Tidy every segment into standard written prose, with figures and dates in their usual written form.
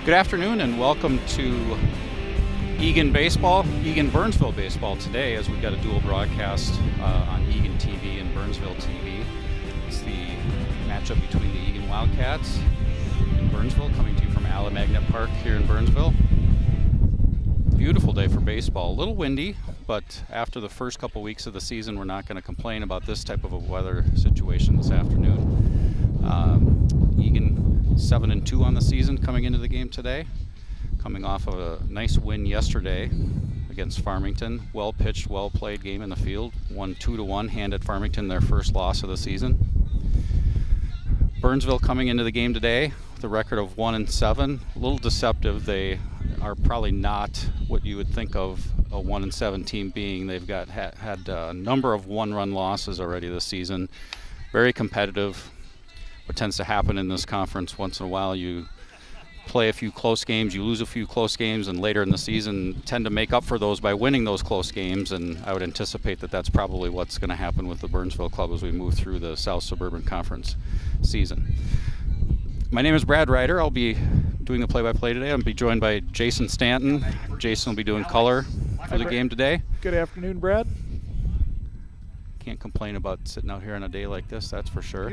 Good afternoon and welcome to Eagan baseball, Eagan Burnsville baseball today, as we've got a dual broadcast on Eagan TV and Burnsville TV. It's the matchup between the Eagan Wildcats and Burnsville, coming to you from Alla Magnet Park here in Burnsville. Beautiful day for baseball. A little windy, but after the first couple weeks of the season, we're not going to complain about this type of a weather situation this afternoon. Eagan 7-2 on the season coming into the game today, coming off of a nice win yesterday against Farmington. Well pitched, well played game in the field. Won 2-1, handed Farmington their first loss of the season. Burnsville coming into the game today with a record of 1-7. A little deceptive. They are probably not what you would think of a 1-7 team being. They've got had a number of one-run losses already this season. Very competitive. What tends to happen in this conference, once in a while you play a few close games, you lose a few close games, and later in the season tend to make up for those by winning those close games, and I would anticipate that that's probably what's going to happen with the Burnsville club as we move through the South Suburban Conference season. My name is Brad Ryder. I'll be doing the play-by-play today. I'll be joined by Jason Stanton. Jason will be doing color for the game today. Good afternoon, Brad. Can't complain about sitting out here on a day like this, that's for sure.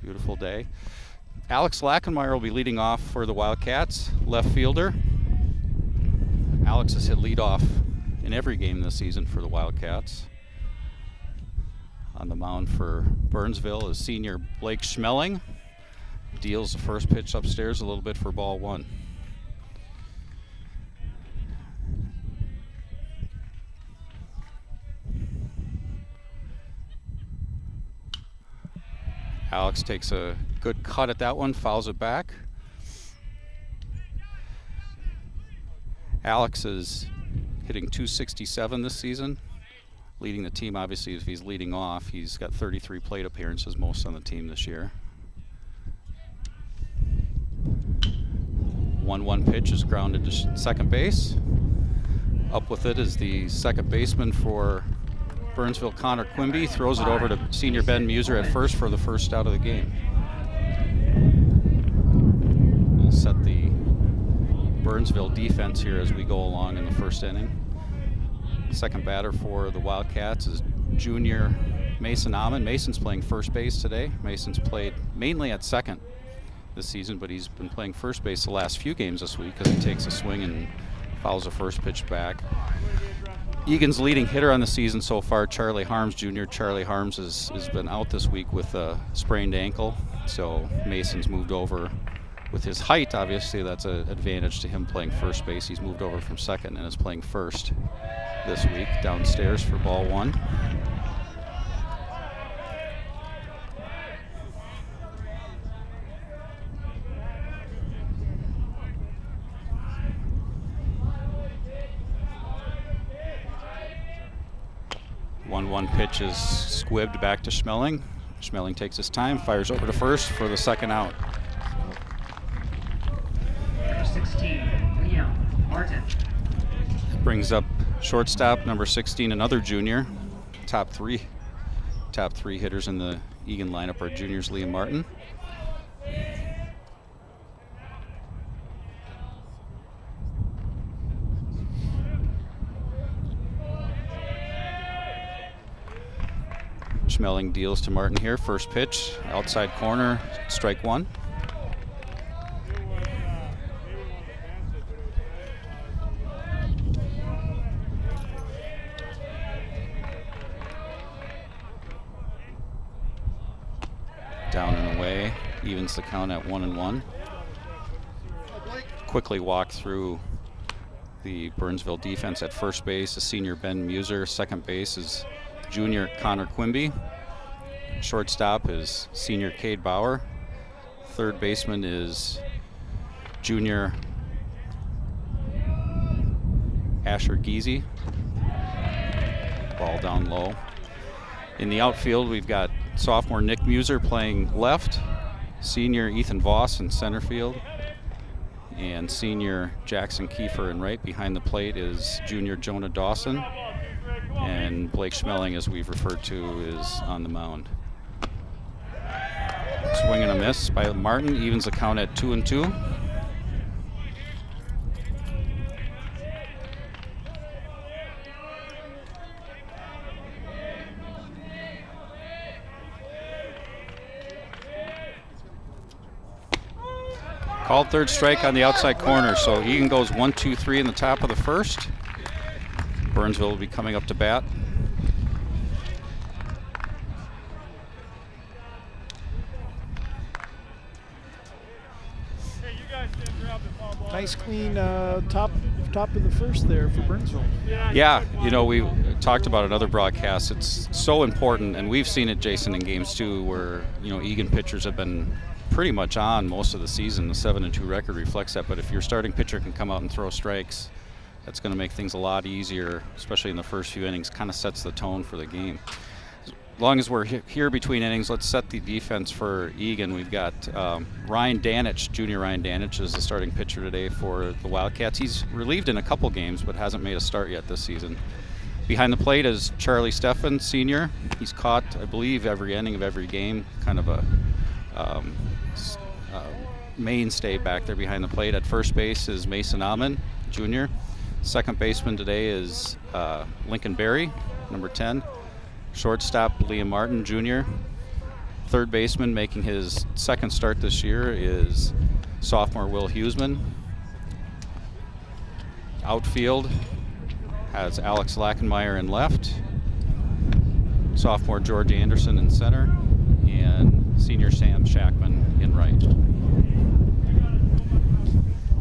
Beautiful day. Alex Lackenmeyer will be leading off for the Wildcats, left fielder. Alex has hit leadoff in every game this season for the Wildcats. On the mound for Burnsville is senior Blake Schmeling. Deals the first pitch upstairs a little bit for ball one. Alex takes a good cut at that one, fouls it back. Alex is hitting .267 this season, leading the team. Obviously, if he's leading off, he's got 33 plate appearances, most on the team this year. 1-1 pitch is grounded to second base. Up with it is the second baseman for Burnsville, Connor Quimby, throws it over to senior Ben Muser at first for the first out of the game. We'll set the Burnsville defense here as we go along in the first inning. Second batter for the Wildcats is junior Mason Amon. Mason's playing first base today. Mason's played mainly at second this season, but he's been playing first base the last few games this week because he takes a swing and fouls the first pitch back. Eagan's leading hitter on the season so far, Charlie Harms Jr. Charlie Harms has been out this week with a sprained ankle, so Mason's moved over. With his height, obviously, that's an advantage to him playing first base. He's moved over from second and is playing first this week, downstairs for ball one. One pitch is squibbed back to Schmeling. Schmeling takes his time, fires over to first for the second out. Number 16, Liam Martin. Brings up shortstop number 16, another junior. Top three hitters in the Eagan lineup are juniors, Liam Martin. Schmeling deals to Martin here. First pitch, outside corner, strike one. Down and away, evens the count at 1-1. Quickly walk through the Burnsville defense at first base, the senior Ben Muser. Second base is junior Connor Quimby. Shortstop is senior Cade Bauer. Third baseman is junior Asher Giese. Ball down low. In the outfield, we've got sophomore Nick Muser playing left, senior Ethan Voss in center field, and senior Jackson Kiefer in right. Behind the plate is junior Jonah Dawson. And Blake Schmeling, as we've referred to, is on the mound. Swing and a miss by Martin, evens the count at 2-2. Called third strike on the outside corner, so Eagan goes 1-2-3 in the top of the first. Burnsville will be coming up to bat. Nice clean top of the first there for Burnsville. Yeah, you know, we talked about another broadcast. It's so important, and we've seen it, Jason, in games too, where, you know, Eagan pitchers have been pretty much on most of the season. The 7-2 record reflects that, but if your starting pitcher can come out and throw strikes, that's going to make things a lot easier, especially in the first few innings. Kind of sets the tone for the game. As long as we're here between innings, let's set the defense for Eagan. We've got Ryan Danich, junior Ryan Danich, is the starting pitcher today for the Wildcats. He's relieved in a couple games, but hasn't made a start yet this season. Behind the plate is Charlie Steffen, senior. He's caught, I believe, every inning of every game, kind of a mainstay back there behind the plate. At first base is Mason Amon, junior. Second baseman today is Lincoln Berry, number 10. Shortstop Liam Martin, junior. Third baseman making his second start this year is sophomore Will Huseman. Outfield has Alex Lackenmeyer in left, sophomore George Anderson in center, and senior Sam Shackman in right.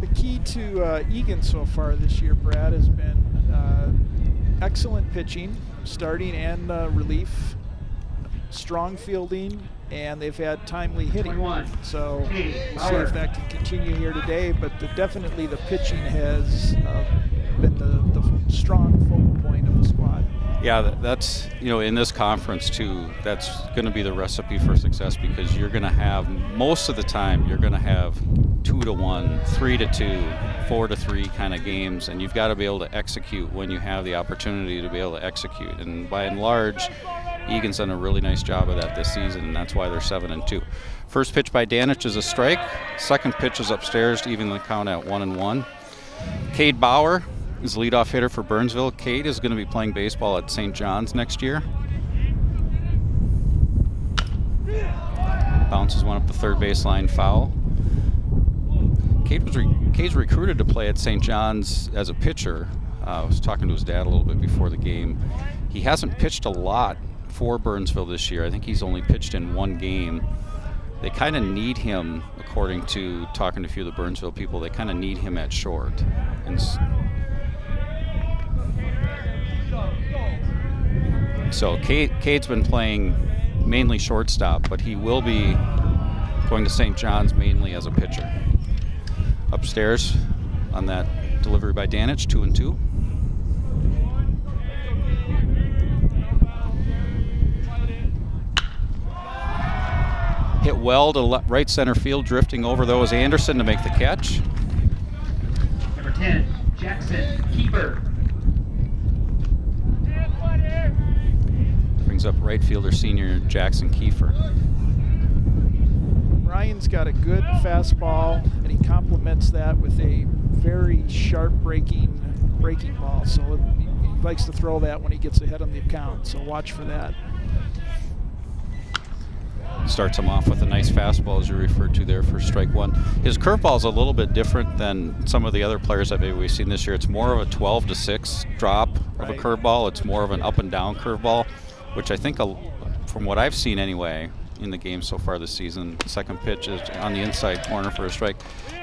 The key to Eagan so far this year, Brad, has been excellent pitching, starting and relief, strong fielding, and they've had timely hitting. So we'll see if that can continue here today, but definitely the pitching has been the strong focal point of the squad. Yeah, that's, you know, in this conference too, that's going to be the recipe for success, because you're going to have, most of the time, you're going to have 2-1, 3-2, 4-3 kind of games, and you've got to be able to execute when you have the opportunity to be able to execute. And by and large, Eagan's done a really nice job of that this season, and that's why they're 7-2. First pitch by Danich is a strike. Second pitch is upstairs to even the count at 1-1. Cade Bauer is leadoff hitter for Burnsville. Cade is going to be playing baseball at St. John's next year. Bounces one up the third baseline, foul. Cade's recruited to play at St. John's as a pitcher. I was talking to his dad a little bit before the game. He hasn't pitched a lot for Burnsville this year. I think he's only pitched in one game. They kind of need him, according to talking to a few of the Burnsville people, they kind of need him at short. And so Cade's been playing mainly shortstop, but he will be going to St. John's mainly as a pitcher. Upstairs on that delivery by Danich, 2-2. Hit well to right center field, drifting over those Anderson to make the catch. Number 10, Jackson, keeper. Brings up right fielder senior Jackson Kiefer. Ryan's got a good fastball, and he complements that with a very sharp breaking ball. So he likes to throw that when he gets ahead on the count. So watch for that. Starts him off with a nice fastball, as you referred to there, for strike one. His curveball is a little bit different than some of the other players that maybe we've seen this year. It's more of a 12-6 drop of a curveball. It's more of an up and down curveball, which I think, from what I've seen anyway in the game so far this season, second pitch is on the inside corner for a strike.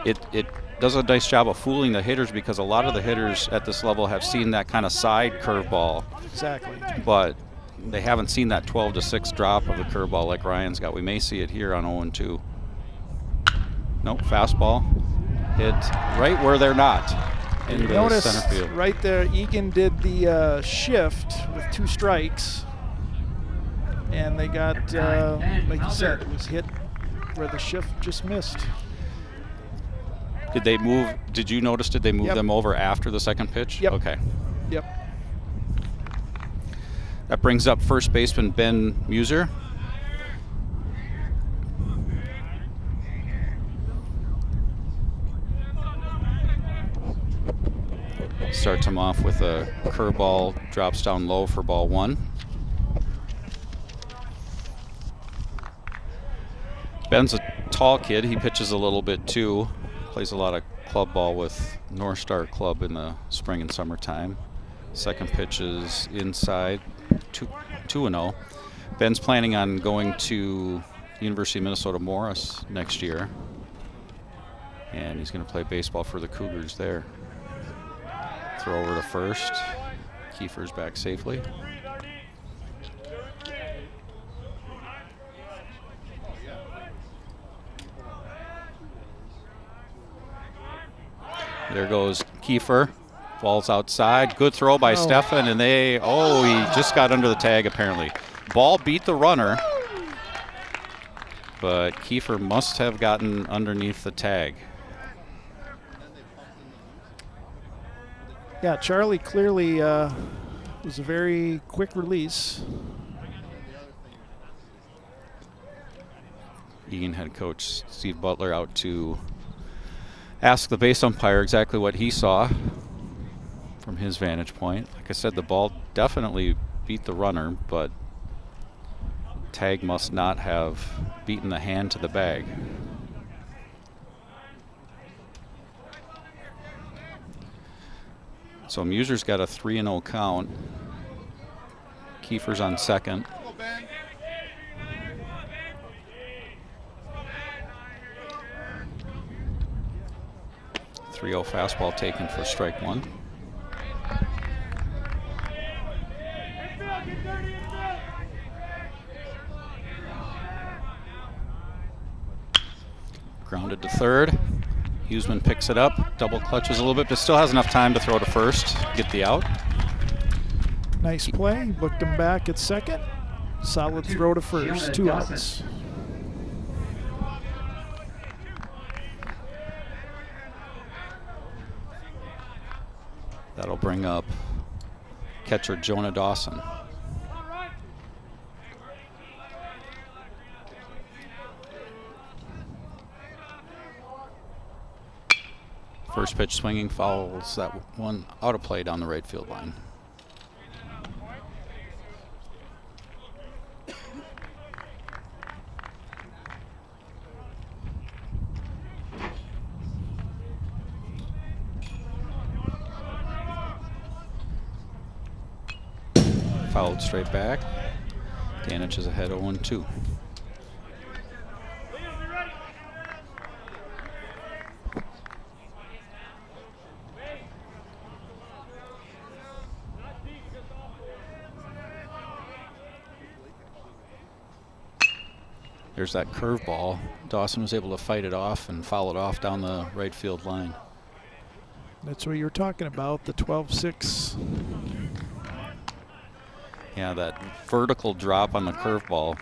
It does a nice job of fooling the hitters, because a lot of the hitters at this level have seen that kind of side curveball. Exactly. But they haven't seen that 12-6 drop of the curveball like Ryan's got. We may see it here on 0-2. Nope, fastball hit right where they're not, into the center field. Right there, Eagan did the shift with 2 strikes, and they got, like you said, it was hit where the shift just missed. Did they move? Did you notice? Did they move them over after the second pitch? Yep. Okay. Yep. That brings up first baseman Ben Muser. Starts him off with a curveball, drops down low for ball 1. Ben's a tall kid. He pitches a little bit too. plays a lot of club ball with North Star Club in the spring and summertime. Second pitch is inside, 2-0. Ben's planning on going to University of Minnesota Morris next year, and he's going to play baseball for the Cougars there. Throw over to first. Kiefer's back safely. There goes Kiefer. Ball's outside. Good throw by Stefan, and he just got under the tag apparently. Ball beat the runner, but Kiefer must have gotten underneath the tag. Yeah, Charlie clearly was a very quick release. Eagan head coach Steve Butler out to ask the base umpire exactly what he saw from his vantage point. Like I said, the ball definitely beat the runner, but tag must not have beaten the hand to the bag. So Muser's got a 3-0 count. Kiefer's on second. .30 fastball taken for strike one. Grounded to third. Huseman picks it up, double clutches a little bit, but still has enough time to throw to first, get the out. Nice play, looked him back at second. Solid throw to first, 2 outs. That'll bring up catcher Jonah Dawson. First pitch swinging, fouls that one out of play down the right field line. Fouled straight back. Danich is ahead 0-2. There's that curveball. Dawson was able to fight it off and foul it off down the right field line. That's what you're talking about, the 12-6. Yeah, that vertical drop on the curveball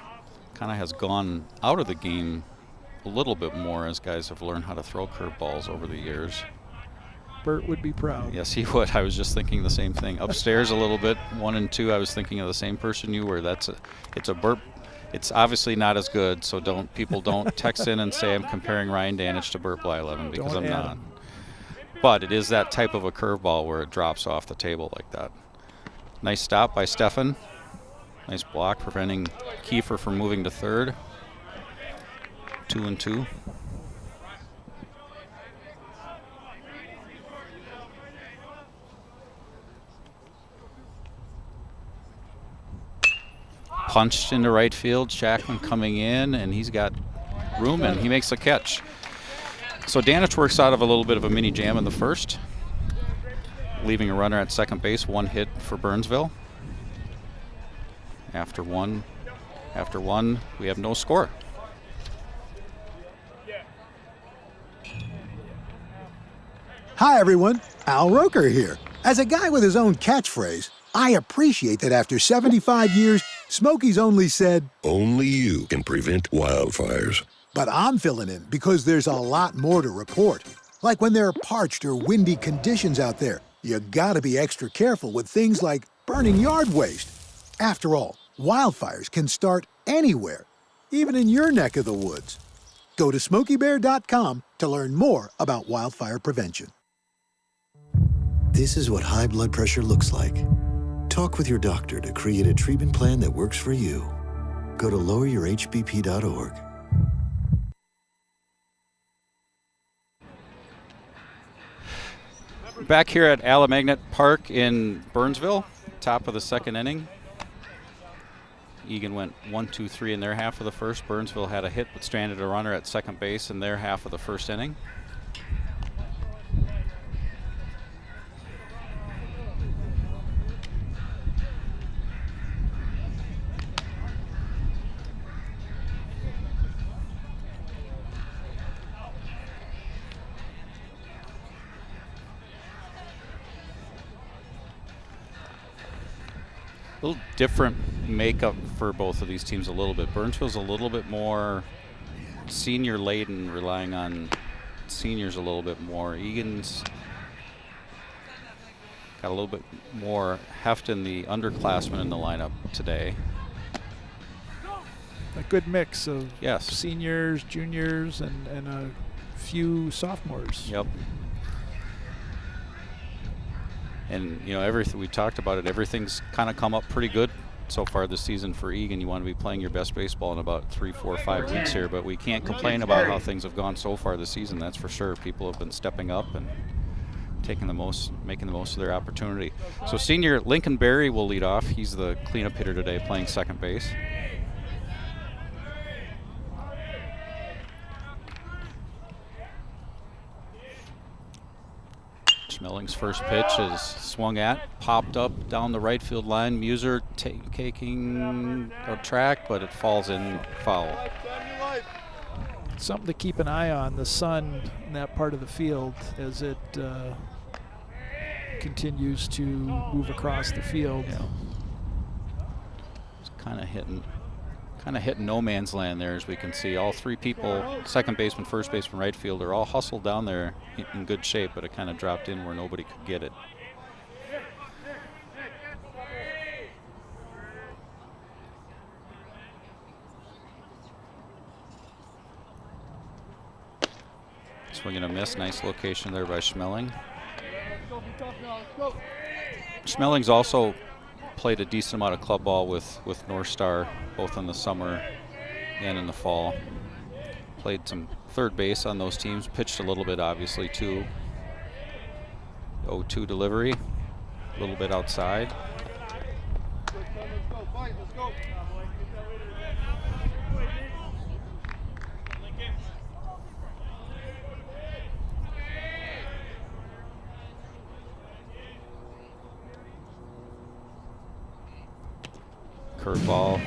kind of has gone out of the game a little bit more as guys have learned how to throw curveballs over the years. Bert would be proud. Yes, he would. I was just thinking the same thing. Upstairs a little bit, 1 and 2, I was thinking of the same person you were. It's a Bert. It's obviously not as good, so people don't text in and say I'm comparing Ryan Danich to Bert Blyleven, because I'm not. But it is that type of a curveball where it drops off the table like that. Nice stop by Stefan. Nice block preventing Kiefer from moving to third. 2-2. Punched into right field. Shackman coming in, and he's got room, and he makes the catch. So Danich works out of a little bit of a mini jam in the first, leaving a runner at second base. 1 hit for Burnsville. After one, we have no score. Hi, everyone. Al Roker here. As a guy with his own catchphrase, I appreciate that after 75 years, Smokey's only said, "Only you can prevent wildfires." But I'm filling in because there's a lot more to report. Like when there are parched or windy conditions out there, you gotta be extra careful with things like burning yard waste. After all, wildfires can start anywhere, even in your neck of the woods. Go to SmokeyBear.com to learn more about wildfire prevention. This is what high blood pressure looks like. Talk with your doctor to create a treatment plan that works for you. Go to loweryourhbp.org. Back here at Alamagnet Park in Burnsville, top of the second inning. Eagan went 1-2-3 in their half of the first. Burnsville had a hit but stranded a runner at second base in their half of the first inning. A little different makeup for both of these teams a little bit. Burnsville's a little bit more senior laden, relying on seniors a little bit more. Eagan's got a little bit more heft in the underclassmen in the lineup today. A good mix of Yes. seniors, juniors, and a few sophomores. Yep. And, you know, everything we talked about it, everything's kind of come up pretty good so far this season for Eagan. You want to be playing your best baseball in about 3, 4, 5 weeks here, but we can't complain about how things have gone so far this season, that's for sure. People have been stepping up and making the most of their opportunity. So senior Lincoln Berry will lead off. He's the cleanup hitter today, playing second base. Schmelling's first pitch is swung at, popped up down the right field line. Muser taking a track, but it falls in foul. Something to keep an eye on, the sun in that part of the field as it continues to move across the field. Yeah. It's kind of hitting no man's land there, as we can see. All three people, second baseman, first baseman, right fielder, all hustled down there in good shape, but it kind of dropped in where nobody could get it. Swing and a miss. Nice location there by Schmelling. Schmelling's also played a decent amount of club ball with North Star, both in the summer and in the fall. Played some third base on those teams, pitched a little bit obviously too. 0-2 delivery, a little bit outside. Curveball.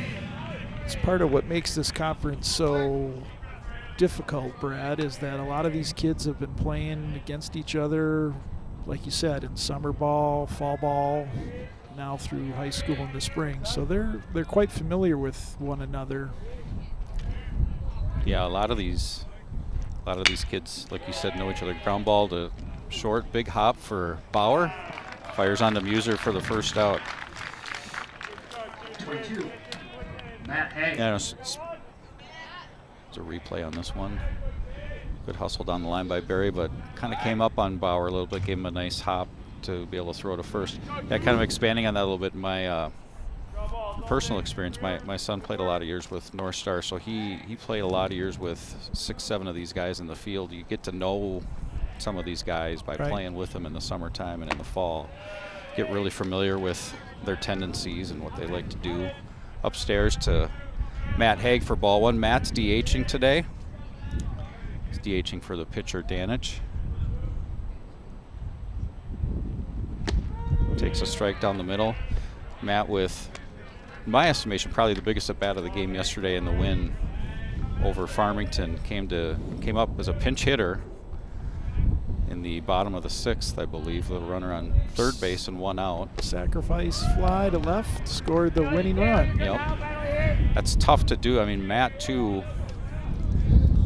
It's part of what makes this conference so difficult, Brad, is that a lot of these kids have been playing against each other, like you said, in summer ball, fall ball, now through high school in the spring. So they're quite familiar with one another. Yeah, a lot of these kids, like you said, know each other. Ground ball to short, big hop for Bauer. Fires on to Muser for the first out. 22, Matt Hay. Yeah, it's a replay on this one. Good hustle down the line by Berry, but kind of came up on Bauer a little bit, gave him a nice hop to be able to throw to first. Yeah, kind of expanding on that a little bit. My personal experience, my son played a lot of years with North Star, so he played a lot of years with 6, 7 of these guys in the field. You get to know some of these guys by playing with them in the summertime and in the fall. Get really familiar with their tendencies and what they like to do. Upstairs to Matt Haig for ball one. Matt's DHing today. He's DHing for the pitcher, Danich. Takes a strike down the middle. Matt with, in my estimation, probably the biggest at bat of the game yesterday in the win over Farmington. Came up as a pinch hitter in the bottom of the 6th, I believe. The runner on third base and 1 out. Sacrifice fly to left, scored the winning run. Yep. That's tough to do. I mean, Matt too.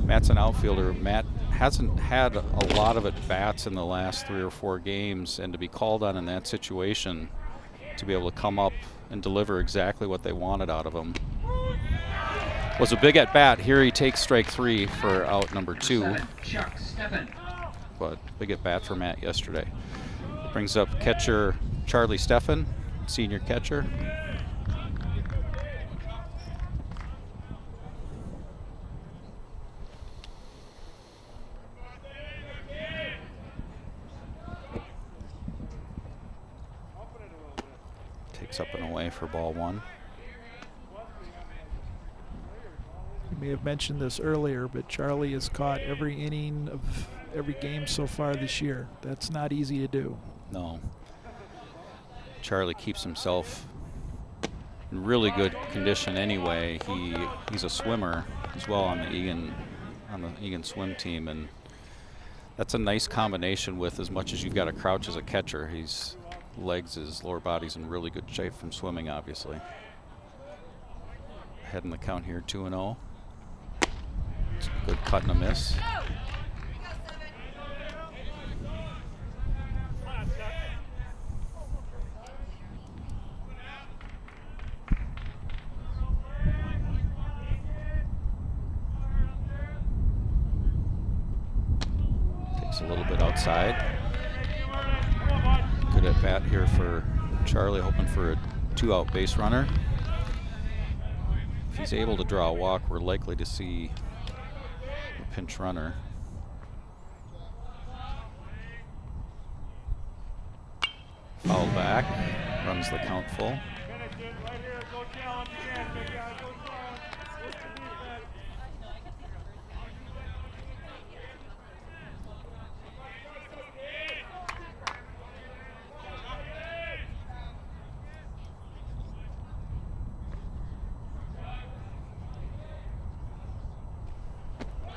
Matt's an outfielder. Matt hasn't had a lot of at-bats in the last 3 or 4 games, and to be called on in that situation, to be able to come up and deliver exactly what they wanted out of him, was a big at-bat. Here he takes strike 3 for out number 2. Chuck Steffen. But big at-bat for Matt yesterday. Brings up catcher Charlie Steffen, senior catcher. Takes up and away for ball 1. You may have mentioned this earlier, but Charlie has caught every inning of every game so far this year. That's not easy to do. No. Charlie keeps himself in really good condition anyway. He's a swimmer as well on the Eagan swim team, and that's a nice combination with as much as you've got to crouch as a catcher. His lower body's in really good shape from swimming, obviously. Ahead in the count here, 2-0. It's a good cut and a miss. Takes a little bit outside. Good at bat here for Charlie, hoping for a 2-out base runner. If he's able to draw a walk, we're likely to see a pinch runner. Foul back, runs the count full.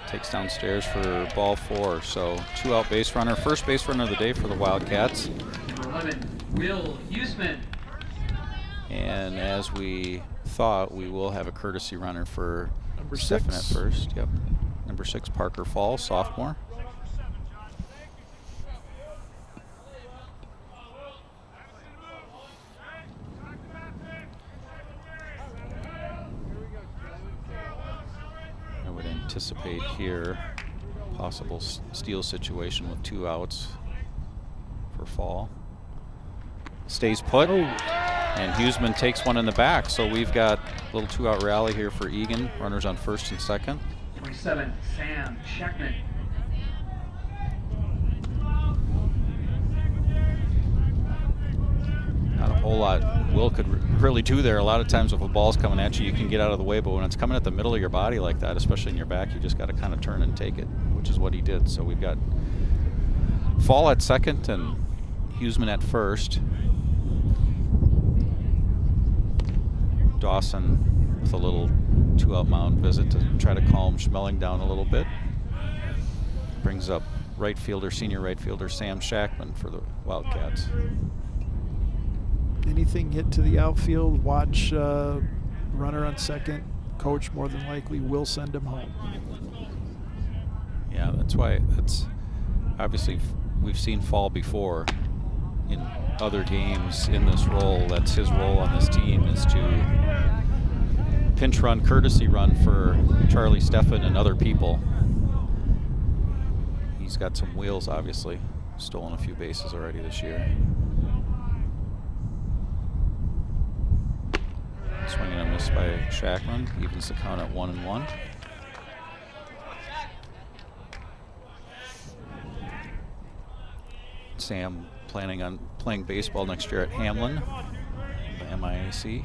Takes downstairs for ball 4. So 2-out base runner, first base runner of the day for the Wildcats. Number 11, Will Huseman. And as we thought, we will have a courtesy runner for Number Stefan 6. at first. Yep. Number 6, Parker Falls, sophomore. I would anticipate here possible steal situation with 2 outs for Fall. Stays put, and Huseman takes one in the back. So we've got a little 2-out rally here for Eagan. Runners on first and second. 27, Sam Scheckman. Not a whole lot Will could really do there. A lot of times if a ball's coming at you, you can get out of the way, but when it's coming at the middle of your body like that, especially in your back, you just got to kind of turn and take it, which is what he did. So we've got Fall at second and Huseman at first. Dawson with a little 2-out mound visit to try to calm Schmeling down a little bit. Brings up senior right fielder Sam Scheckman for the Wildcats. Anything hit to the outfield, watch runner on second. Coach more than likely will send him home. Yeah, that's obviously we've seen Fall before in other games in this role. That's his role on this team, is to pinch run, courtesy run for Charlie Stefan and other people. He's got some wheels, obviously. Stolen a few bases already this year. Swing and a miss by Scheckman, evens the count at 1-1. Sam planning on playing baseball next year at Hamlin, the MIAC.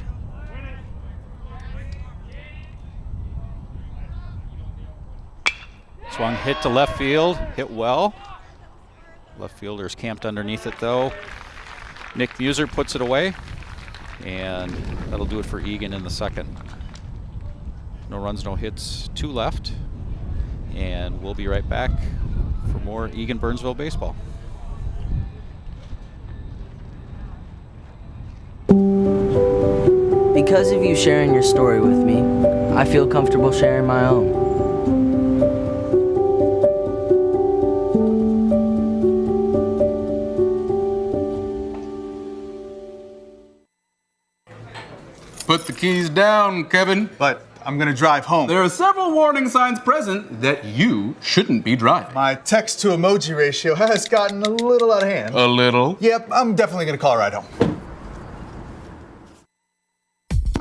Swung, hit to left field, hit well. Left fielder's camped underneath it though. Nick Muser puts it away, and that'll do it for Eagan in the second. No runs, no hits, 2 left, and we'll be right back for more Eagan Burnsville baseball. Because of you sharing your story with me, I feel comfortable sharing my own. Put the keys down, Kevin. But I'm gonna drive home. There are several warning signs present that you shouldn't be driving. My text to emoji ratio has gotten a little out of hand. A little? Yep, I'm definitely gonna call a ride home.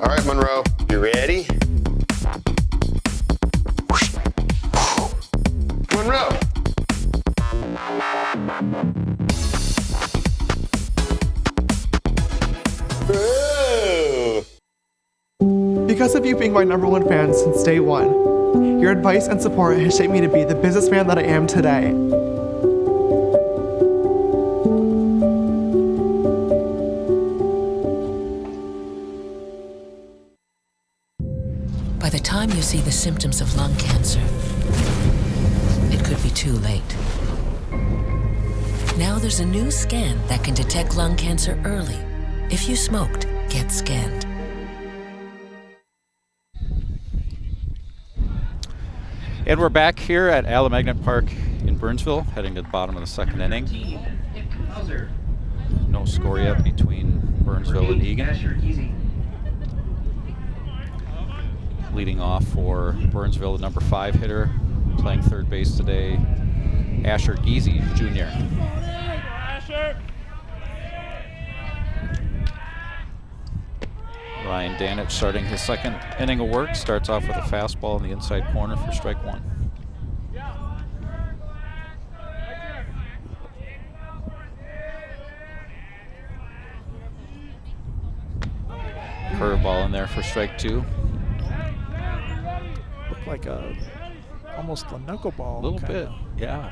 All right, Monroe, you ready? Monroe! because of you being my #1 fan since day one. Your advice and support has shaped me to be the businessman that I am today. By the time you see the symptoms of lung cancer, it could be too late. Now there's a new scan that can detect lung cancer early. If you smoked, get scanned. And we're back here at Alamagnet Park in Burnsville, heading to the bottom of the second inning. No score yet between Burnsville and Eagan. Leading off for Burnsville, the number 5 hitter, playing third base today, Asher Giese Jr. Ryan Danich starting his second inning of work, starts off with a fastball in the inside corner for strike 1. Curveball in there for strike 2. Looked like almost a knuckleball. A little bit, yeah.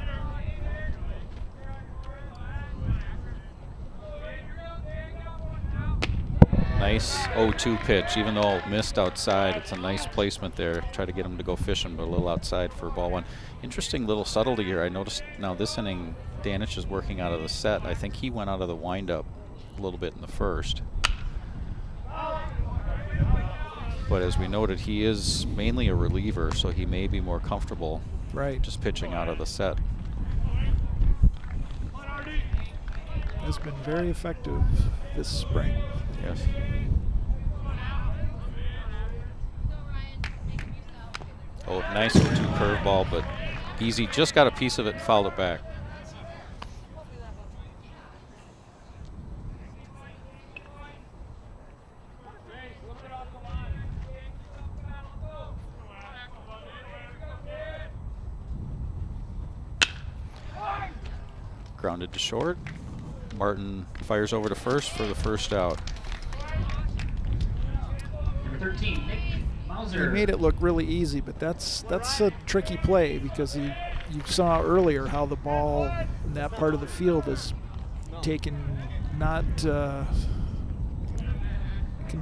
Nice 0-2 pitch, even though it missed outside. It's a nice placement there. Try to get him to go fishing, but a little outside for ball 1. Interesting little subtlety here. I noticed now this inning, Danich is working out of the set. I think he went out of the windup a little bit in the first. But as we noted, he is mainly a reliever, so he may be more comfortable just pitching out of the set. Has been very effective this spring. Yes. Oh, nice 0-2 curveball, but Giese just got a piece of it and fouled it back. Grounded to short. Martin fires over to first for the first out. Number 13, Nick Mauser. He made it look really easy, but that's a tricky play because you saw earlier how the ball in that part of the field is taken not can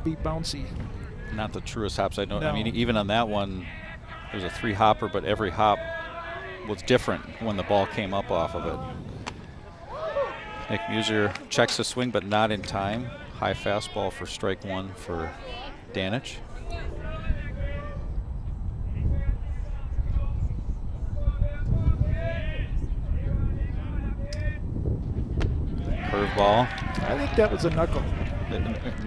be bouncy. Not the truest hops I know. No. I mean, even on that one, there's a 3 hopper, but every hop was different when the ball came up off of it. Nick Mauser checks the swing, but not in time. High fastball for strike 1 for Danich. Curveball. I think that was a knuckle.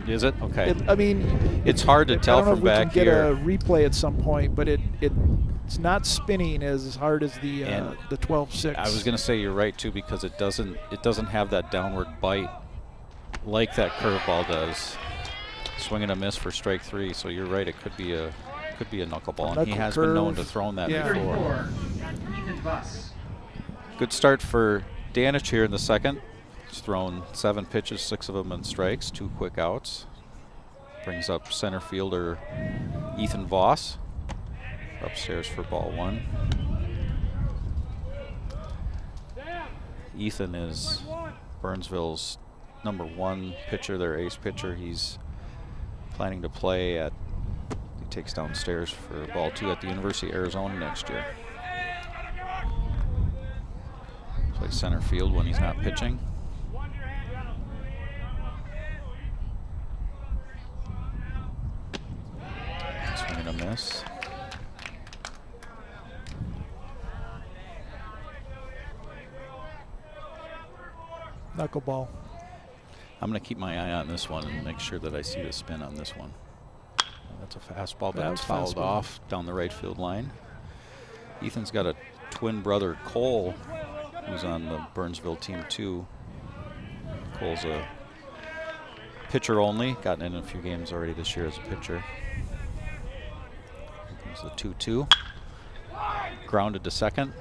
Is it? Okay. I mean, it's hard to tell from back here. I don't know if we can get a replay at some point, but it's not spinning as hard as the 12-6. I was going to say you're right too, because it doesn't have that downward bite like that curveball does. Swing and a miss for strike 3. So you're right. It could be a knuckleball, and he has been known to throw that before. Good start for Danich here in the second. He's thrown 7 pitches, 6 of them in strikes, 2 quick outs. Brings up center fielder Ethan Voss upstairs for ball 1. Ethan is Burnsville's number 1 pitcher, their ace pitcher. He's planning to play he takes downstairs for ball 2 at the University of Arizona next year. Plays center field when he's not pitching. Swing and a miss. Knuckleball. I'm going to keep my eye on this one and make sure that I see the spin on this one. That's a fastball, but it's fouled off down the right field line. Ethan's got a twin brother, Cole, who's on the Burnsville team too. Cole's a pitcher only, gotten in a few games already this year as a pitcher. Here's the 2-2. Grounded to second.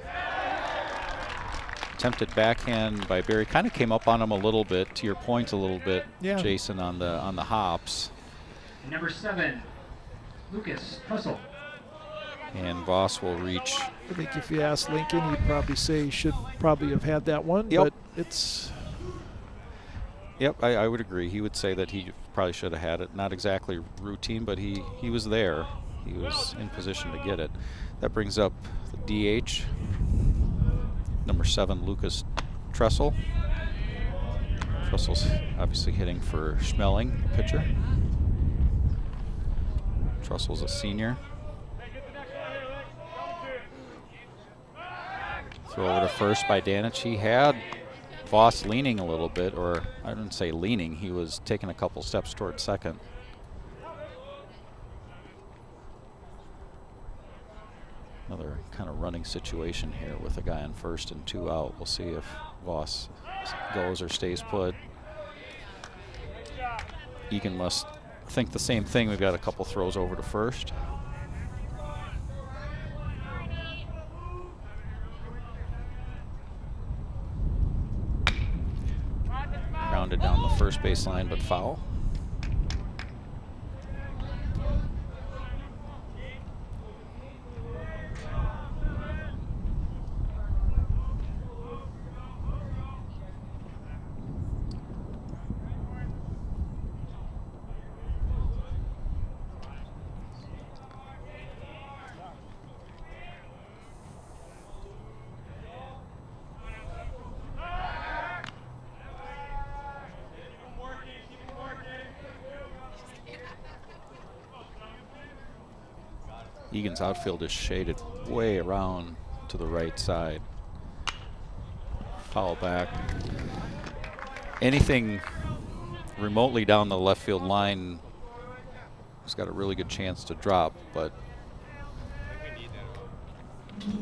Attempted backhand by Barry. Kind of came up on him a little bit, to your point a little bit, Jason, on the hops. Number 7, Lucas Trussell. And Voss will reach. I think if you ask Lincoln, he'd probably say he should probably have had that one, Yep. but it's... Yep, I would agree. He would say that he probably should have had it. Not exactly routine, but he was there. He was in position to get it. That brings up the DH, number 7, Lucas Trussell. Trussel's obviously hitting for Schmeling, pitcher. Trussel's a senior. Throw over to first by Danich. He had Voss leaning a little bit, or I didn't say leaning, he was taking a couple steps toward second. Another kind of running situation here with a guy on first and 2 out. We'll see if Voss goes or stays put. Eagan must think the same thing. We've got a couple throws over to first. Grounded down the first baseline, but foul. Eagan's outfield is shaded way around to the right side. Foul back. Anything remotely down the left field line has got a really good chance to drop, but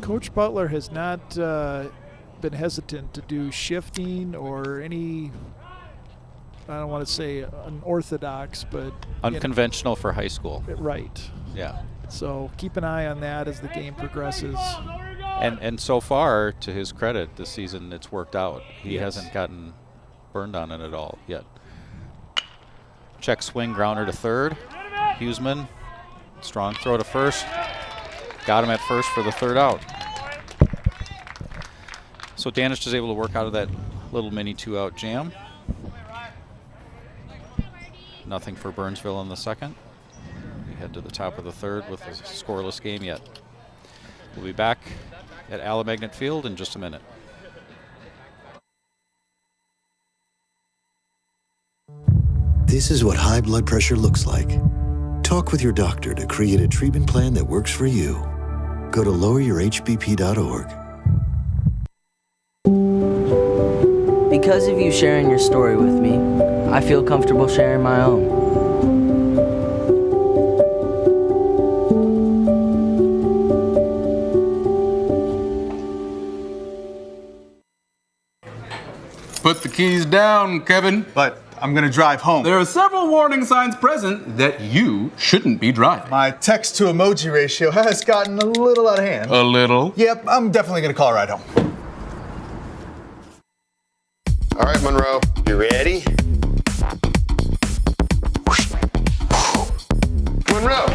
Coach Butler has not been hesitant to do shifting or any, I don't want to say unorthodox, but unconventional for high school. Right. Yeah. So keep an eye on that as the game progresses. And so far, to his credit, this season it's worked out. He hasn't gotten burned on it at all yet. Check swing, grounder to third. Huseman, strong throw to first. Got him at first for the 3rd out. So Danich is able to work out of that little mini 2-out jam. Nothing for Burnsville in the 2nd. We head to the top of the 3rd with a scoreless game yet. We'll be back at Alamagnet Field in just a minute. This is what high blood pressure looks like. Talk with your doctor to create a treatment plan that works for you. Go to loweryourhbp.org. Because of you sharing your story with me, I feel comfortable sharing my own. Put the keys down, Kevin. But I'm gonna drive home. There are several warning signs present that you shouldn't be driving. My text to emoji ratio has gotten a little out of hand. A little? Yep, I'm definitely gonna call a ride home. All right, Monroe, you ready? Monroe!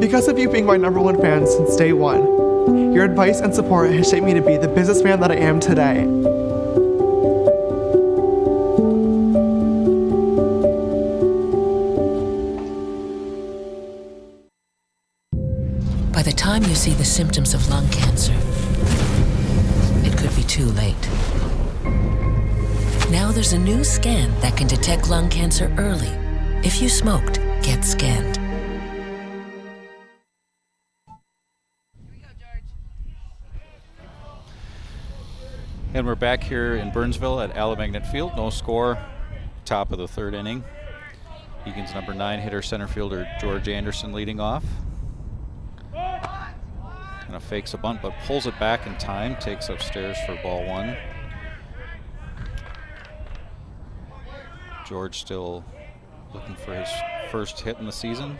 Because of you being my #1 fan since day one, your advice and support has shaped me to be the businessman that I am today. By the time you see the symptoms of lung cancer, it could be too late. Now there's a new scan that can detect lung cancer early. If you smoked, get scanned. And we're back here in Burnsville at Alamagnet Field. No score, top of the 3rd inning. Eagan's number 9 hitter, center fielder George Anderson leading off. Kind of fakes a bunt, but pulls it back in time, takes upstairs for ball 1. George still looking for his first hit in the season.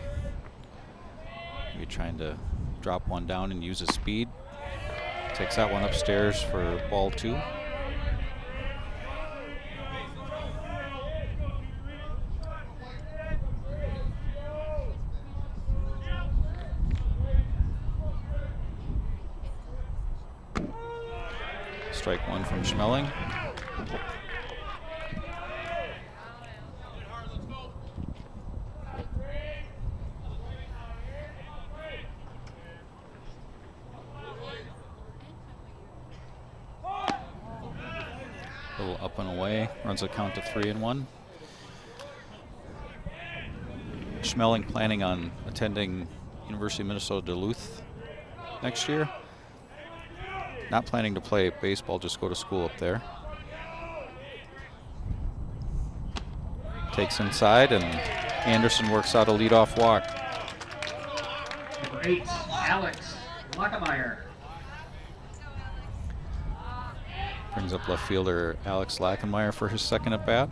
Maybe trying to drop one down and use his speed. Takes that one upstairs for ball 2. Strike 1 from Schmeling. A little up and away, runs a count to 3-1. Schmeling planning on attending University of Minnesota Duluth next year. Not planning to play baseball, just go to school up there. Takes inside, and Anderson works out a leadoff walk. Number 8, Alex Lackemeyer. Brings up left fielder Alex Lackemeyer for his second at bat.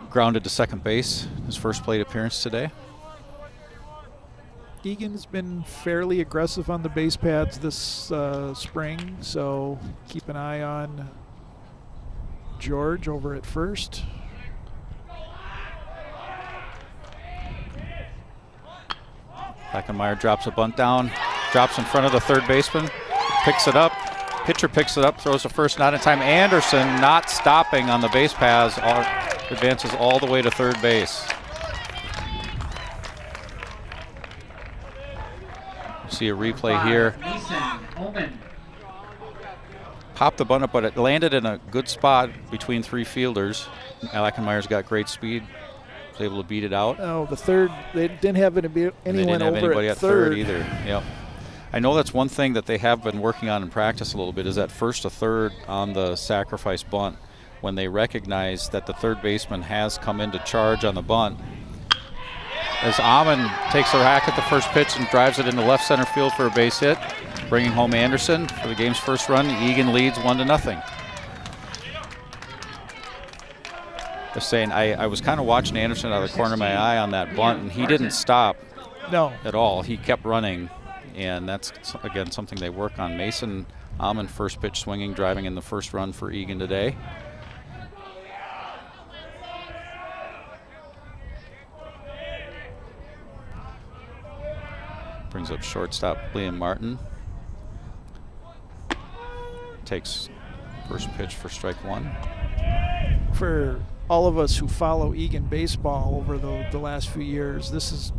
Grounded to second base, his first plate appearance today. Eagan's been fairly aggressive on the base pads this spring, so keep an eye on George over at first. Lackemeyer drops a bunt down, drops in front of the third baseman, picks it up. Pitcher picks it up, throws the first, not in time. Anderson not stopping on the base paths, advances all the way to third base. See a replay here. Popped the bunt up, but it landed in a good spot between 3 fielders. Lackenmeyer's got great speed, was able to beat it out. Oh, the third, they didn't have anyone over anybody at at third either. Yep. I know that's one thing that they have been working on in practice a little bit, is that first to third on the sacrifice bunt. When they recognize that the third baseman has come in to charge on the bunt, as Amon takes a hack at the first pitch and drives it into left center field for a base hit, bringing home Anderson for the game's first run. Eagan leads 1-0. Just saying, I was kind of watching Anderson out of the corner of my eye on that bunt, and he didn't stop at all. He kept running. And that's, again, something they work on. Mason Amon first pitch swinging, driving in the first run for Eagan today. Brings up shortstop Liam Martin. Takes first pitch for strike 1. For all of us who follow Eagan baseball over the last few years, this is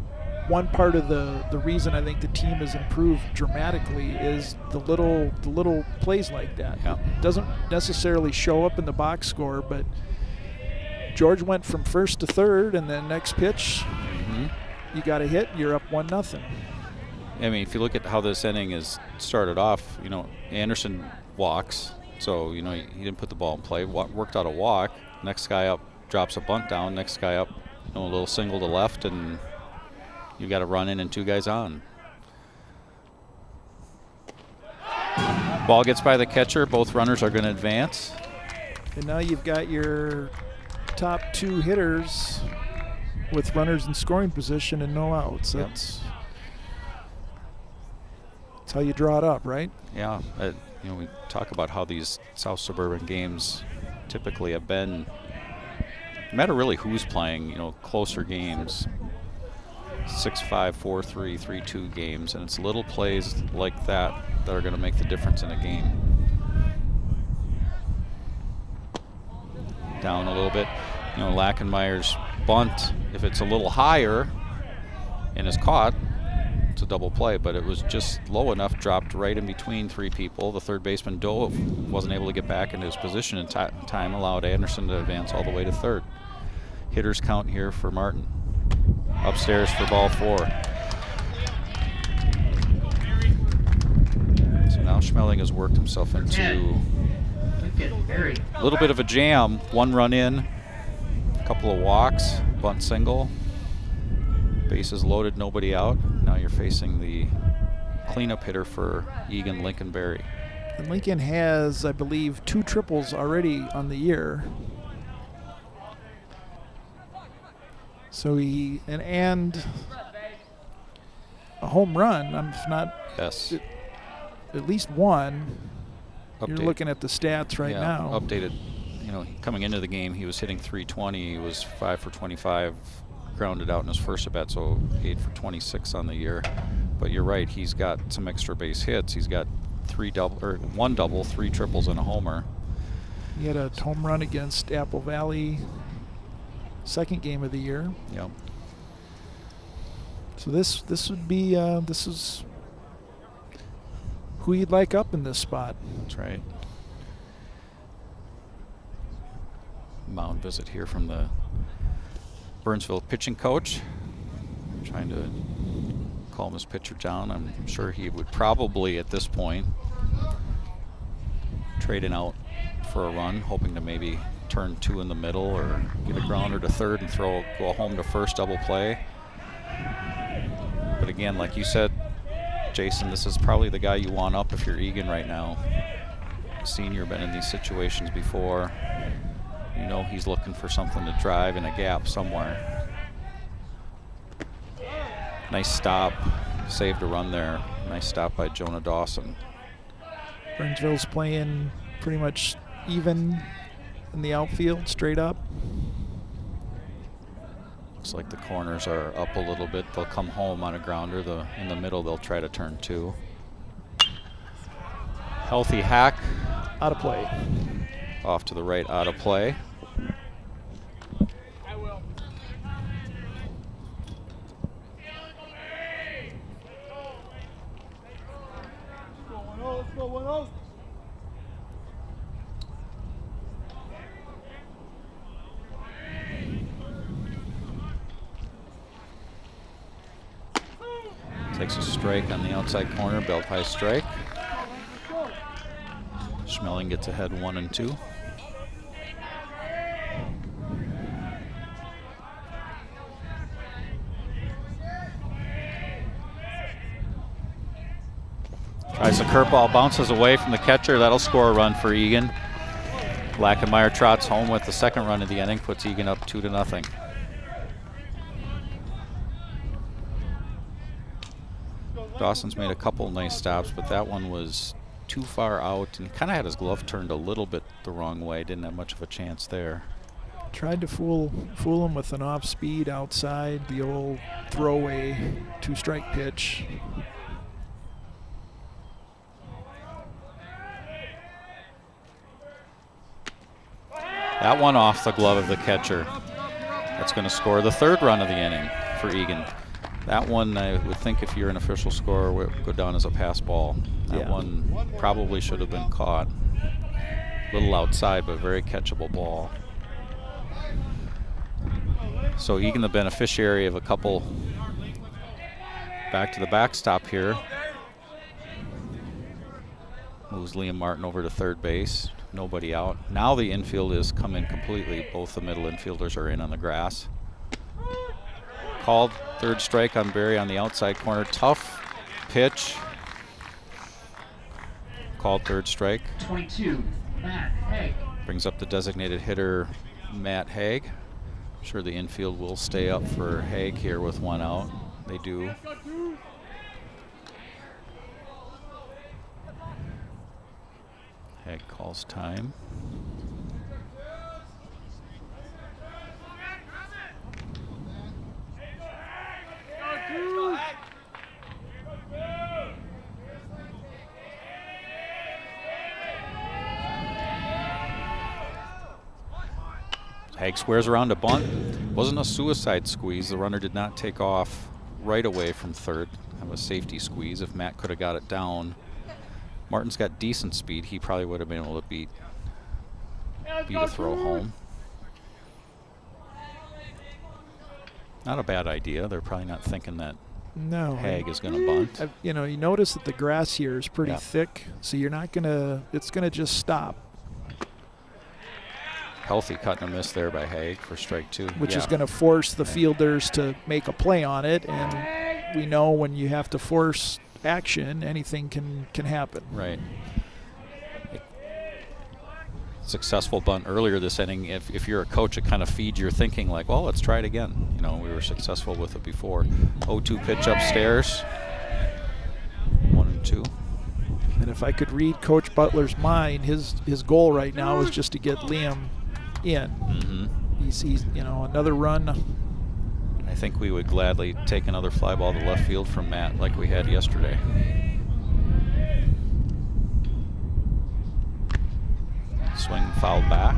one part of the reason I think the team has improved dramatically is the little plays like that. Yeah. It doesn't necessarily show up in the box score, but George went from first to third, and then next pitch, you got a hit, you're up 1-0. I mean, if you look at how this inning is started off, you know, Anderson walks, so, you know, he didn't put the ball in play, worked out a walk. Next guy up drops a bunt down, next guy up, you know, a little single to left, and you got to run in and 2 guys on. Ball gets by the catcher. Both runners are going to advance. And now you've got your top 2 hitters with runners in scoring position and no outs. Yep. That's how you draw it up, right? Yeah. You know, we talk about how these South Suburban games typically have been, no matter really who's playing, you know, closer games. 6-5, 4-3, 3-2 games, and it's little plays like that that are going to make the difference in a game. Down a little bit. You know, Lackenmeyer's bunt, if it's a little higher and is caught, it's a double play, but it was just low enough, dropped right in between 3 people. The third baseman dove, wasn't able to get back into his position in time, allowed Anderson to advance all the way to third. Hitters count here for Martin. Upstairs for ball 4. So now Schmeling has worked himself into a little bit of a jam. 1 run in, a couple of walks, bunt single. Bases loaded, nobody out. Now you're facing the cleanup hitter for Eagan, Lincolnberry. And Lincoln has, I believe, 2 triples already on the year. So and a home run. I'm not. Yes. at least one. You're Update. looking at the stats right now. Updated. You know, coming into the game, he was hitting 320. He was 5 for 25, grounded out in his first at bat, so 8 for 26 on the year. But you're right, he's got some extra base hits. He's got one double, 3 triples, and a homer. He had a home run against Apple Valley, second game of the year. Yep. So this would be this is who you'd like up in this spot. That's right. Mound visit here from the Burnsville pitching coach, trying to calm his pitcher down. I'm sure he would probably at this point trade it out for a run, hoping to maybe turn 2 in the middle or get a grounder to third and go home to first, double play. But again, like you said, Jason, this is probably the guy you want up if you're Eagan right now. Senior, been in these situations before. You know he's looking for something to drive in a gap somewhere. Nice stop, saved a run there. Nice stop by Jonah Dawson. Burnsville's playing pretty much even in the outfield, straight up. Looks like the corners are up a little bit. They'll come home on a grounder. In the middle, they'll try to turn 2. Healthy hack. Out of play. Off to the right, out of play. Takes a strike on the outside corner, belt high strike. Schmeling gets ahead 1-2. Tries a curveball, bounces away from the catcher. That'll score a run for Eagan. Lackenmeyer trots home with the second run of the inning, puts Eagan up 2-0. Dawson's made a couple nice stops, but that one was too far out and kind of had his glove turned a little bit the wrong way. Didn't have much of a chance there. Tried to fool him with an off-speed outside, the old throwaway 2-strike pitch. That one off the glove of the catcher. That's going to score the third run of the inning for Eagan. That one, I would think if you're an official scorer, would go down as a pass ball. That one probably should have been caught. A little outside, but very catchable ball. So Eagan the beneficiary of a couple back to the backstop here. Moves Liam Martin over to third base. Nobody out. Now the infield is come in completely. Both the middle infielders are in on the grass. Called third strike on Barry on the outside corner. Tough pitch. Called third strike. 22, Matt Haig. Brings up the designated hitter, Matt Haig. I'm sure the infield will stay up for Haig here with one out. They do. Haig calls time. Haig squares around a bunt. Wasn't a suicide squeeze. The runner did not take off right away from third. That was a safety squeeze. If Matt could have got it down. Martin's got decent speed. He probably would have been able to beat a throw home. Not a bad idea. They're probably not thinking that Haig is going to bunt. You know, you notice that the grass here is pretty thick, so you're not going to, it's going to just stop. Healthy cut and a miss there by Haig for strike 2. Which is going to force the fielders to make a play on it, and we know when you have to force action, anything can happen. Right. Successful bunt earlier this inning. If you're a coach, it kind of feeds your thinking like, well, let's try it again. You know, we were successful with it before. 0-2 pitch upstairs. 1-2. And if I could read Coach Butler's mind, his goal right now is just to get Liam in. Mm-hmm. He's another run. I think we would gladly take another fly ball to left field from Matt like we had yesterday. Swing fouled back.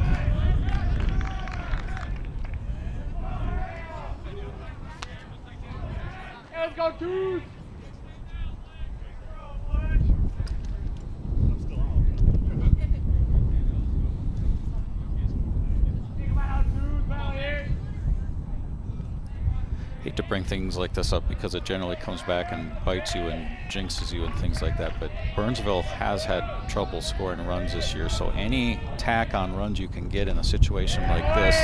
Let's go, dude! Hate to bring things like this up because it generally comes back and bites you and jinxes you and things like that, but Burnsville has had trouble scoring runs this year, so any tack on runs you can get in a situation like this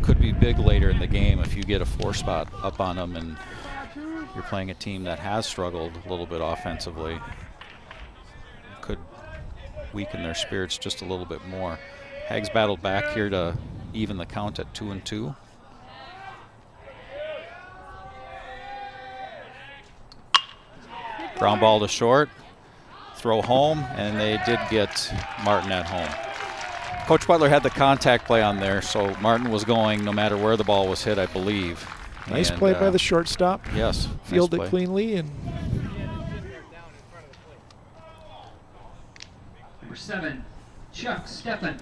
could be big later in the game if you get a 4-spot up on them and you're playing a team that has struggled a little bit offensively. Could weaken their spirits just a little bit more. Hags battled back here to even the count at 2-2. Ground ball to short, throw home, and they did get Martin at home. Coach Butler had the contact play on there, so Martin was going no matter where the ball was hit, I believe. Nice play by the shortstop. Yes. Fielded nice cleanly. And Number 7, Chuck Steffen.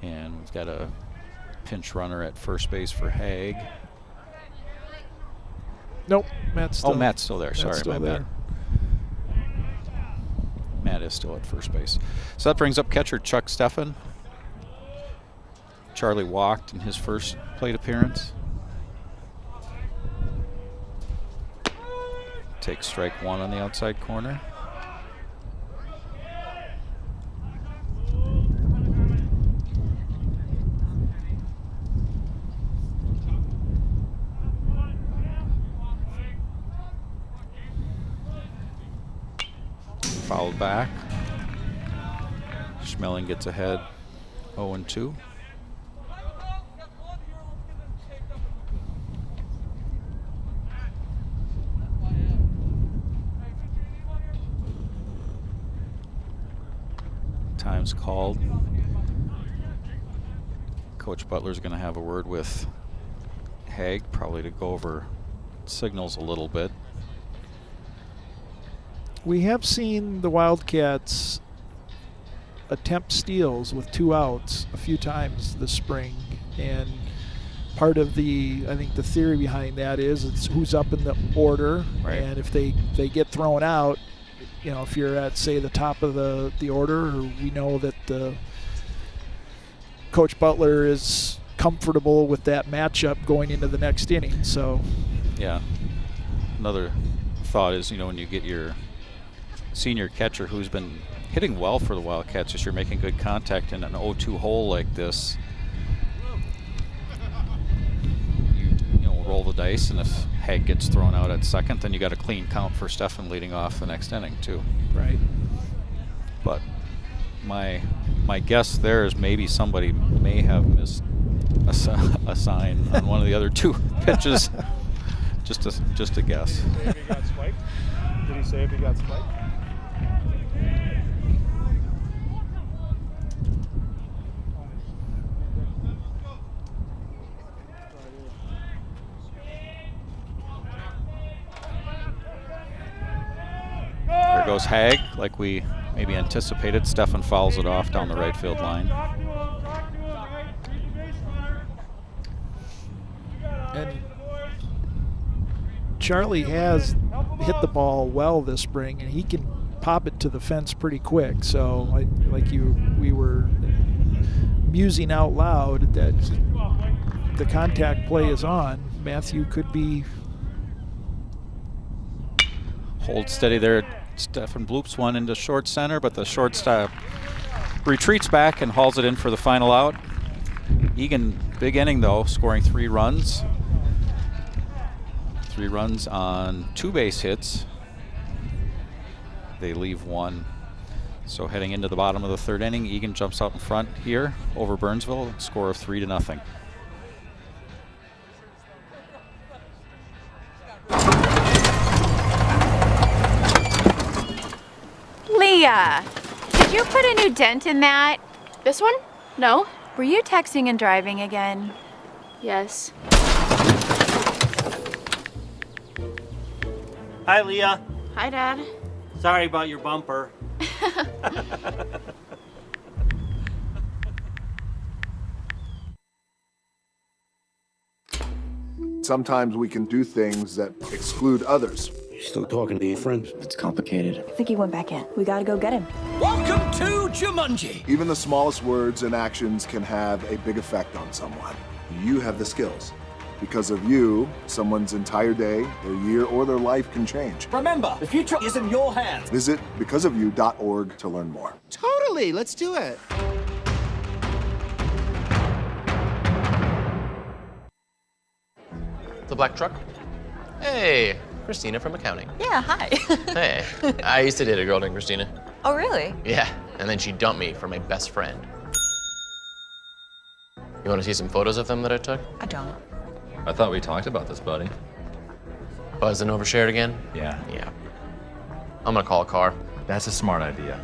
And we've got a pinch runner at first base for Haig. Nope, Matt's still. Oh, Matt's still there. Matt's Sorry, still my there. bad. Matt is still at first base. So that brings up catcher Chuck Steffen. Charlie walked in his first plate appearance. Takes strike 1 on the outside corner. Fouled back. Schmeling gets ahead 0-2. Time's called. Coach Butler's going to have a word with Haig, probably to go over signals a little bit. We have seen the Wildcats attempt steals with 2 outs a few times this spring, and part of I think the theory behind that is it's who's up in the order, right. And if they get thrown out, if you're at, say, the top of the order, or we know that Coach Butler is comfortable with that matchup going into the next inning. So, yeah. Another thought is, when you get your senior catcher who's been hitting well for the Wildcats this year, making good contact in an 0-2 hole like this, you roll the dice, and if Haig gets thrown out at second, then you got a clean count for Steffen leading off the next inning too. Right. But my guess there is maybe somebody may have missed a sign on one of the other 2 pitches. just a guess. Did he say if he got spiked? Did he say if he got spiked? There goes Haig, like we maybe anticipated. Steffen fouls it off down the right field line. And Charlie has hit the ball well this spring, and he can pop it to the fence pretty quick. So, we were musing out loud that the contact play is on. Matthew could be. Hold steady there. Steffen bloops one into short center, but the shortstop retreats back and hauls it in for the final out. Eagan, big inning though, scoring 3 runs. 3 runs on 2 base hits. They leave 1. So heading into the bottom of the 3rd inning, Eagan jumps out in front here over Burnsville, score of 3-0. Leah, did you put a new dent in that? This one? No. Were you texting and driving again? Yes. Hi, Leah. Hi, Dad. Sorry about your bumper. Sometimes we can do things that exclude others. You're still talking to your friend? It's complicated. I think he went back in. We gotta go get him. Welcome to Jumanji! Even the smallest words and actions can have a big effect on someone. You have the skills. Because of you, someone's entire day, their year, or their life can change. Remember, the future is in your hands. Visit becauseofyou.org to learn more. Totally, let's do it. The black truck? Hey, Christina from accounting. Yeah, hi. Hey, I used to date a girl named Christina. Oh, really? Yeah, and then she dumped me for my best friend. You want to see some photos of them that I took? I don't. I thought we talked about this, buddy. Buzzed and overshared again? Yeah. Yeah. I'm gonna call a car. That's a smart idea.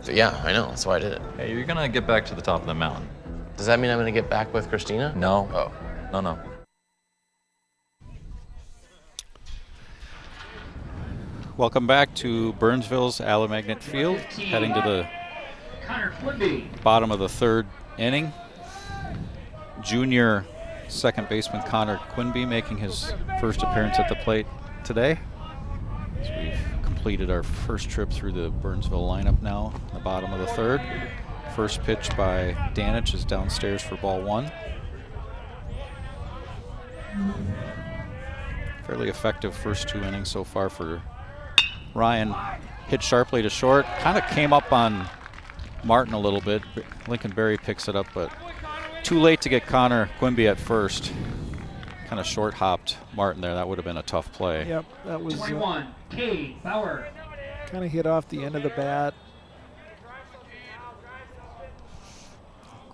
So, yeah, I know, that's why I did it. Hey, you're gonna get back to the top of the mountain. Does that mean I'm gonna get back with Christina? No. Oh. No. Welcome back to Burnsville's Alamagnet Field, heading to the bottom of the third inning. Junior second baseman Connor Quinby making his first appearance at the plate today. So we've completed our first trip through the Burnsville lineup now, the bottom of the third. First pitch by Danich is downstairs for ball one. Fairly effective first two innings so far for Ryan. Hit sharply to short, kind of came up on Martin a little bit. Lincoln Berry picks it up, but too late to get Connor Quimby at first. Kind of short hopped Martin there. That would have been a tough play. Yep, that was 21, Cade Bauer. Kind of hit off the end of the bat.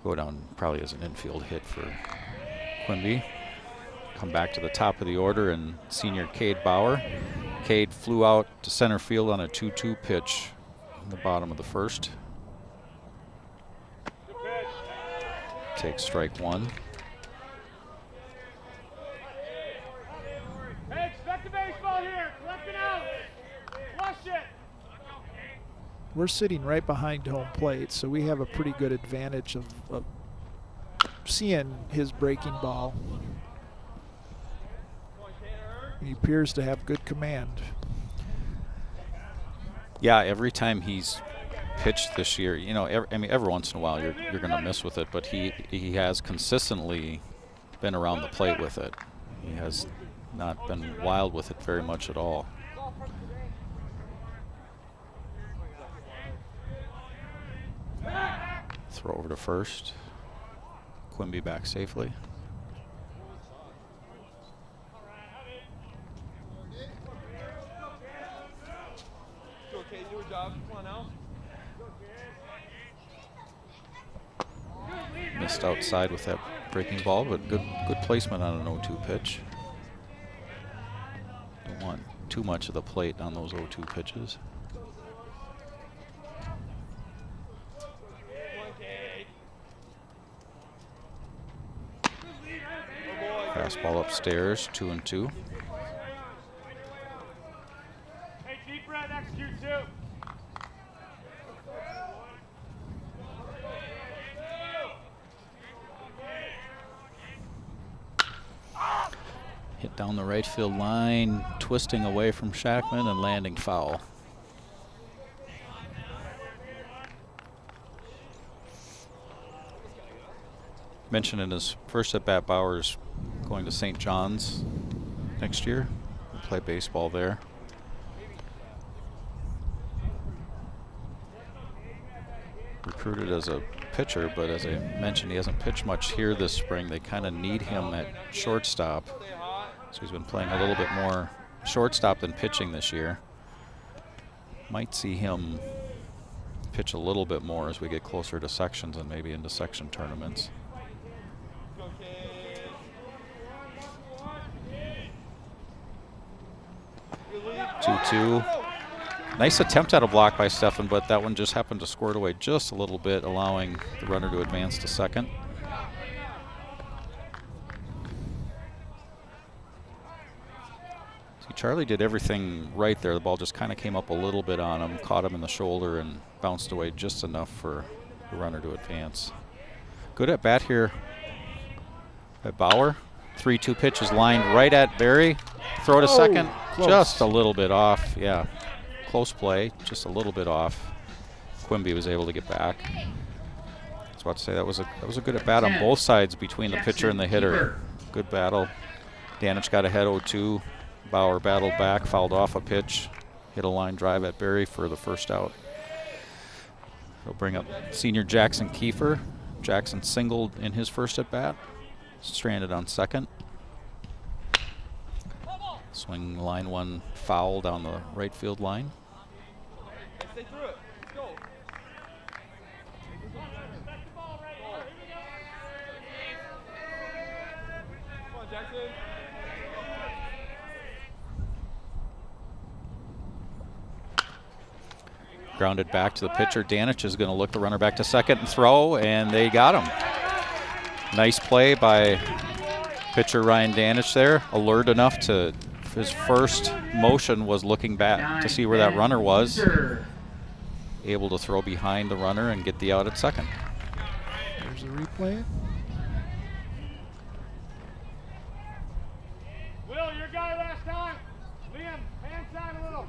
Go down probably as an infield hit for Quimby. Come back to the top of the order and senior Cade Bauer. Cade flew out to center field on a 2-2 pitch in the bottom of the first. Takes strike one. Hey, expect the baseball here. Collect it out. Flush it. We're sitting right behind home plate, so we have a pretty good advantage of seeing his breaking ball. He appears to have good command. Yeah, every time he's pitched this year, you know, every once in a while you're going to miss with it, but he has consistently been around the plate with it. He has not been wild with it very much at all. Throw over to first. Quimby back safely. Missed outside with that breaking ball, but good placement on an 0-2 pitch. Don't want too much of the plate on those 0-2 pitches. Fastball upstairs, 2-2. Hey, deep breath, execute two. Hit down the right field line, twisting away from Shackman and landing foul. Mentioned in his first at-bat, Bauer's going to St. John's next year. He'll play baseball there. Recruited as a pitcher, but as I mentioned, he hasn't pitched much here this spring. They kind of need him at shortstop. So he's been playing a little bit more shortstop than pitching this year. Might see him pitch a little bit more as we get closer to sections and maybe into section tournaments. Two-two. Nice attempt at a block by Stefan, but that one just happened to squirt away just a little bit, allowing the runner to advance to second. See, Charlie did everything right there. The ball just kind of came up a little bit on him, caught him in the shoulder, and bounced away just enough for the runner to advance. Good at bat here by Bauer. 3-2 pitch is lined right at Barry. Throw to second, close. Just a little bit off. Yeah, close play, just a little bit off. Quimby was able to get back. I was about to say that was a good at bat on both sides between the pitcher and the hitter. Good battle. Danich got ahead 0-2. Bauer battled back, fouled off a pitch, hit a line drive at Barry for the first out. He'll bring up senior Jackson Kiefer. Jackson singled in his first at bat. Stranded on second. Swing line one foul down the right field line. Grounded back to the pitcher. Danich is going to look the runner back to second and throw, and they got him. Nice play by pitcher Ryan Danich there. Alert enough to, his first motion was looking back to see where that runner was. Able to throw behind the runner and get the out at second. There's a replay. Will, your guy last time. Liam, hand side a little.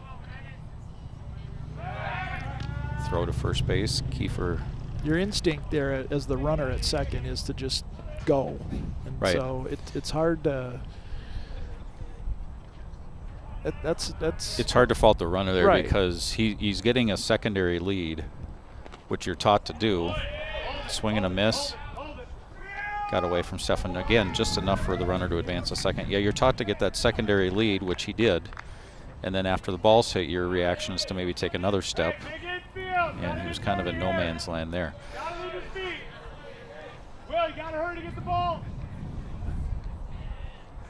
Throw to first base. Kiefer. Your instinct there as the runner at second is to just go. And right. So it's hard to. That's. It's hard to fault the runner there, right. because he's getting a secondary lead, which you're taught to do. Swing and a miss. Got away from Stefan again, just enough for the runner to advance a second. Yeah, you're taught to get that secondary lead, which he did. And then after the ball's hit, your reaction is to maybe take another step. And he was kind of in no man's land there. Will, you gotta hurry to get the ball.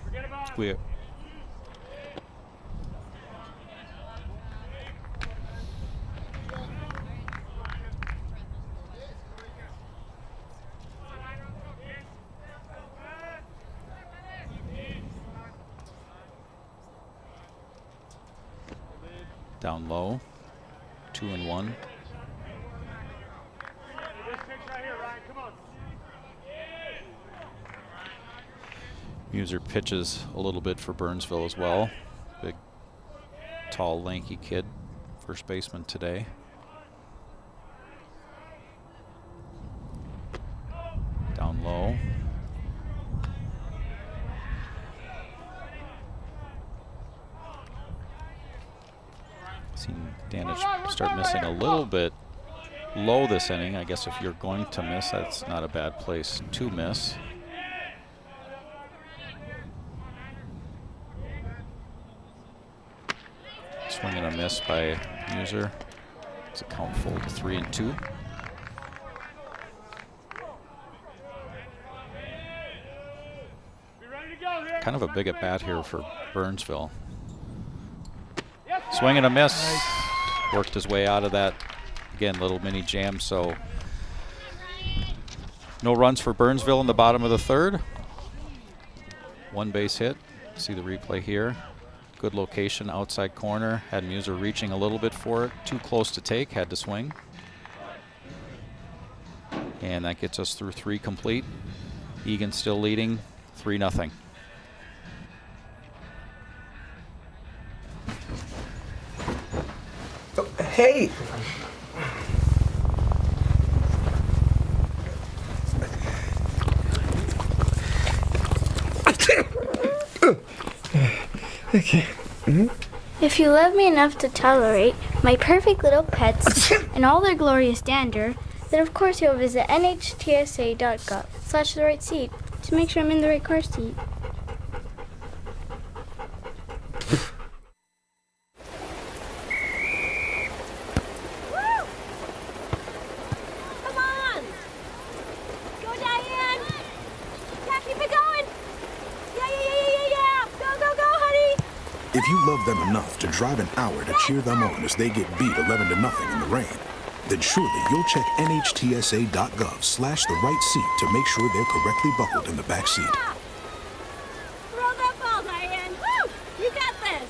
Forget about it. Down low, 2-1. Muser pitches a little bit for Burnsville as well. Big, tall, lanky kid, first baseman today. Down low. Seen Danich start missing a little bit low this inning. I guess if you're going to miss, that's not a bad place to miss. Swing and a miss by Muser. It's a count full to 3-2. Kind of a big at bat here for Burnsville. Swing and a miss. Nice. Worked his way out of that. Again, little mini jam. So no runs for Burnsville in the bottom of the third. One base hit. See the replay here. Good location, outside corner. Had Muser reaching a little bit for it. Too close to take, had to swing. And that gets us through 3 complete. Eagan still leading, 3-0. Oh, hey! Okay. If you love me enough to tolerate my perfect little pets and all their glorious dander, then of course you'll visit nhtsa.gov/the right seat to make sure I'm in the right car seat. If If you love them enough to drive an hour to cheer them on as they get beat 11-0 in the rain, then surely you'll check nhtsa.gov/the right seat to make sure they're correctly buckled in the back seat. Throw that ball, Diane. Woo! You got this.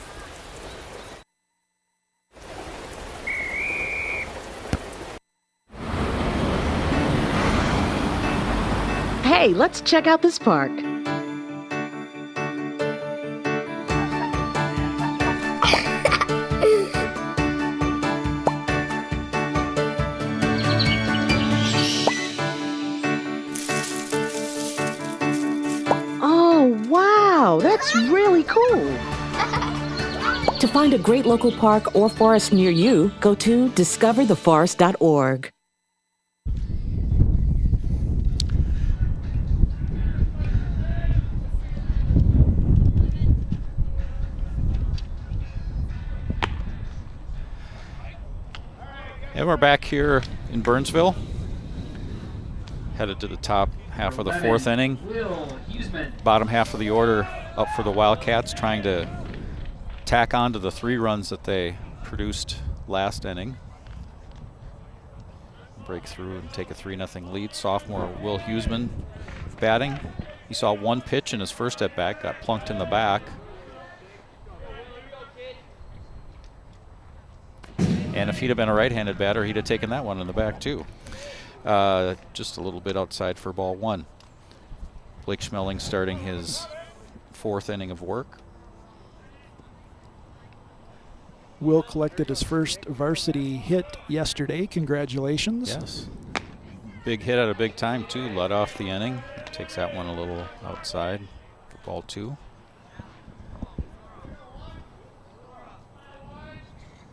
Hey, let's check out this park. Oh, wow, that's really cool. To find a great local park or forest near you, go to discovertheforest.org. And we're back here in Burnsville, headed to the top half of the fourth inning. Bottom half of the order up for the Wildcats, trying to tack on to the 3 runs that they produced last inning. Break through and take a 3-0 lead. Sophomore Will Huseman batting. He saw 1 pitch in his first at bat, got plunked in the back. And if he'd have been a right-handed batter, he'd have taken that one in the back too. Just a little bit outside for ball 1. Blake Schmeling starting his 4th inning of work. Will collected his first varsity hit yesterday. Congratulations. Yes. Big hit at a big time too. Led off the inning. Takes that one a little outside for ball 2.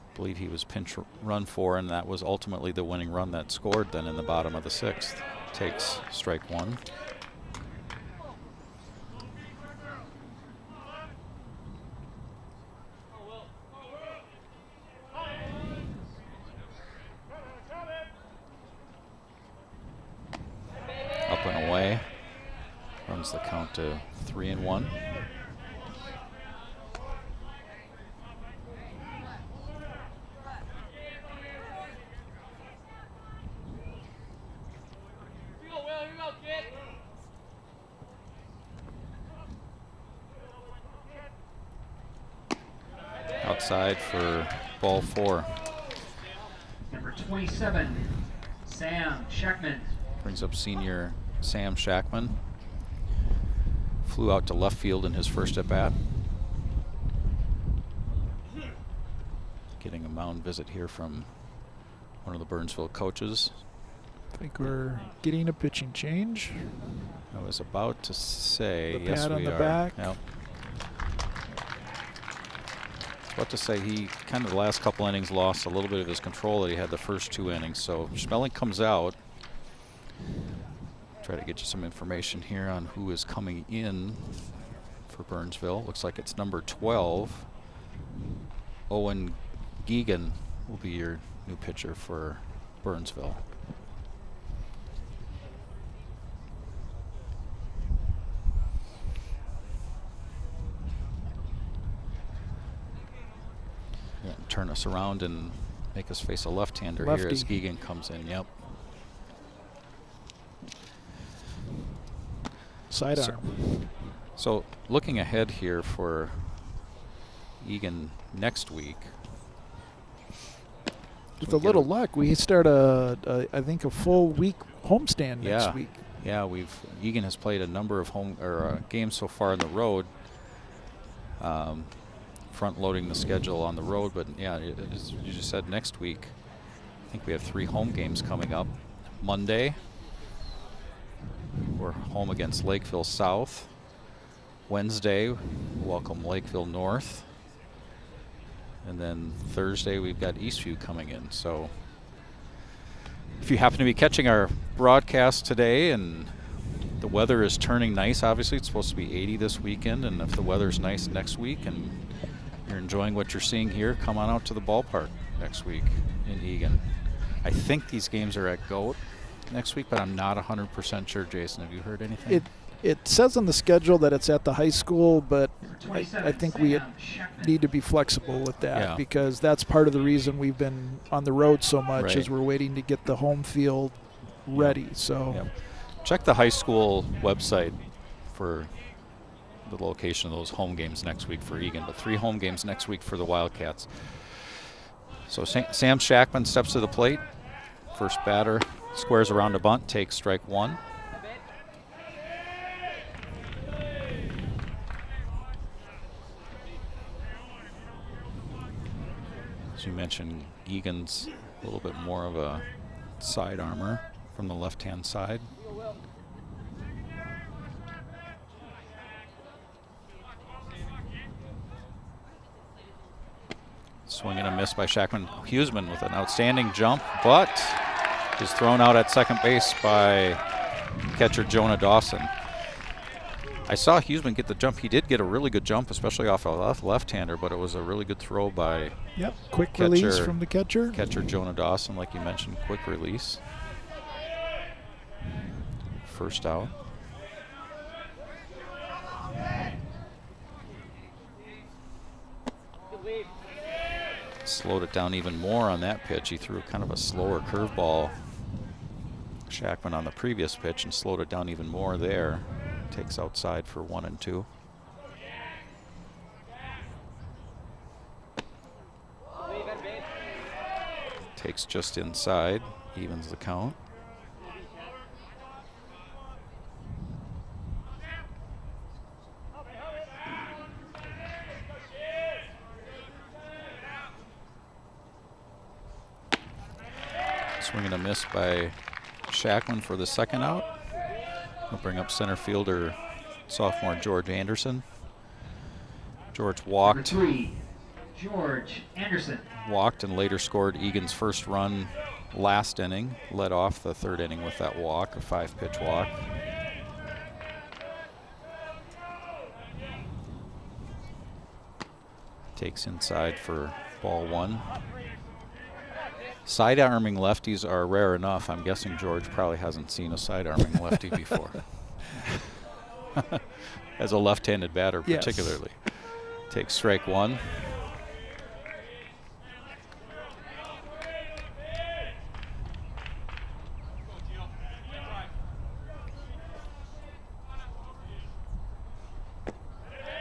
I believe he was pinch run for, and that was ultimately the winning run that scored then in the bottom of the 6th. Takes strike 1. Up and away. Runs the count to 3-1. Outside for ball 4. Number 27, Sam Shackman. Brings up senior Sam Shackman. Flew out to left field in his first at bat. Getting a mound visit here from one of the Burnsville coaches. I think we're getting a pitching change. I was about to say, the yes, pad on we the are. back. Yep. About to say he kind of the last couple innings lost a little bit of his control that he had the first 2 innings. So Schmeling comes out. Try to get you some information here on who is coming in for Burnsville. Looks like it's number 12. Owen Eagan will be your new pitcher for Burnsville. Turn us around and make us face a left-hander here as Eagan comes in. Yep. Sidearm. So looking ahead here for Eagan next week. With a little luck, we start I think a full week homestand next week. Yeah, Eagan has played a number of games so far on the road. Front loading the schedule on the road, but yeah, as you just said, next week I think we have 3 home games coming up. Monday we're home against Lakeville South. Wednesday welcome Lakeville North, and then Thursday we've got Eastview coming in. So if you happen to be catching our broadcast today and the weather is turning nice, obviously it's supposed to be 80 this weekend, and if the weather's nice next week and you're enjoying what you're seeing here, come on out to the ballpark next week in Eagan. I think these games are at GOAT next week, but I'm not 100% sure. Jason, have you heard anything? It says on the schedule that it's at the high school, but I think we need to be flexible with that because that's part of the reason we've been on the road so much is we're waiting to get the home field ready. So check the high school website for the location of those home games next week for Eagan, but 3 home games next week for the Wildcats. So Sam Shackman steps to the plate. First batter squares around a bunt, takes strike 1. As you mentioned, Eagan's a little bit more of a side armor from the left-hand side. Swing and a miss by Shackman. Huseman with an outstanding jump, but is thrown out at second base by catcher Jonah Dawson. I saw Huseman get the jump. He did get a really good jump, especially off a left-hander, but it was a really good throw by quick release from the catcher. Catcher Jonah Dawson, like you mentioned, quick release. First out. Slowed it down even more on that pitch. He threw kind of a slower curveball, Shackman, on the previous pitch and slowed it down even more there. Takes outside for 1 and 2. Takes just inside, evens the count. Swing and a miss by Shackman for the second out. We'll bring up center fielder, sophomore George Anderson. George walked. Number 3, George Anderson. Walked and later scored Eagan's first run last inning. Led off the 3rd inning with that walk, a 5-pitch walk. Takes inside for ball 1. Side-arming lefties are rare enough. I'm guessing George probably hasn't seen a side-arming lefty before. As a left-handed batter, particularly. Takes strike 1.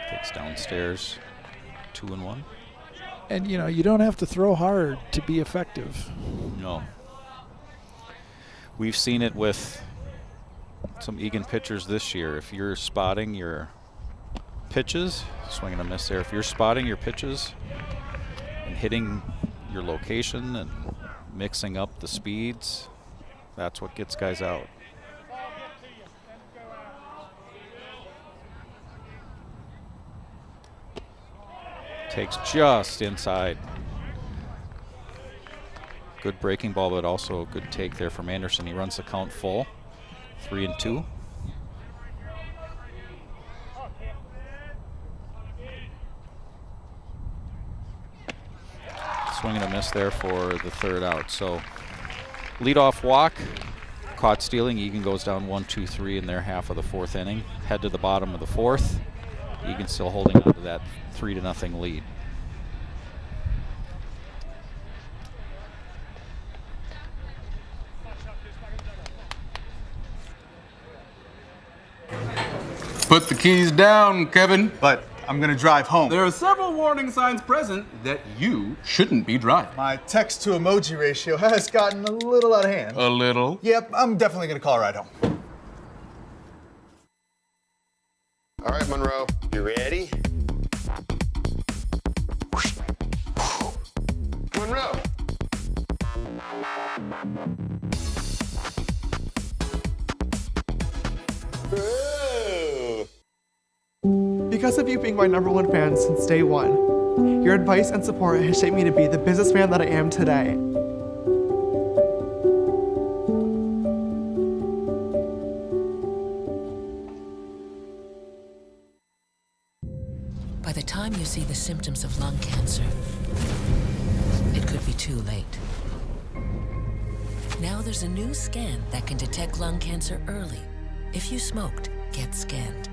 Takes downstairs, 2 and 1. And, you know, you don't have to throw hard to be effective. No. We've seen it with some Eagan pitchers this year. If you're spotting your pitches, swing and a miss there. If you're spotting your pitches and hitting your location and mixing up the speeds, that's what gets guys out. Takes just inside. Good breaking ball, but also a good take there from Anderson. He runs the count full, 3 and 2. Swing and a miss there for the 3rd out. So leadoff walk, caught stealing. Eagan goes down 1-2-3 in their half of the 4th inning. Head to the bottom of the 4th. Eagan still holding on to that 3-0 lead. Put the keys down, Kevin. But I'm gonna drive home. There are several warning signs present that you shouldn't be driving. My text to emoji ratio has gotten a little out of hand. A little? Yep, I'm definitely gonna call a ride home. All right, Monroe, you ready? Monroe. Because of you being my #1 fan since day one, your advice and support has shaped me to be the businessman that I am today. By the time you see the symptoms of lung cancer, it could be too late. Now there's a new scan that can detect lung cancer early. If you smoked, get scanned.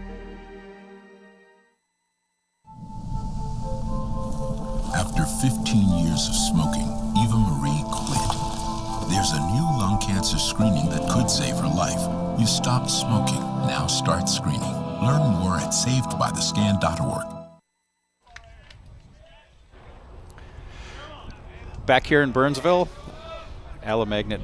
After 15 years of smoking, Eva Marie quit. There's a new lung cancer screening that could save her life. You stopped smoking. Now start screening. Learn more at savedbythescan.org. Back here in Burnsville, Alamagnet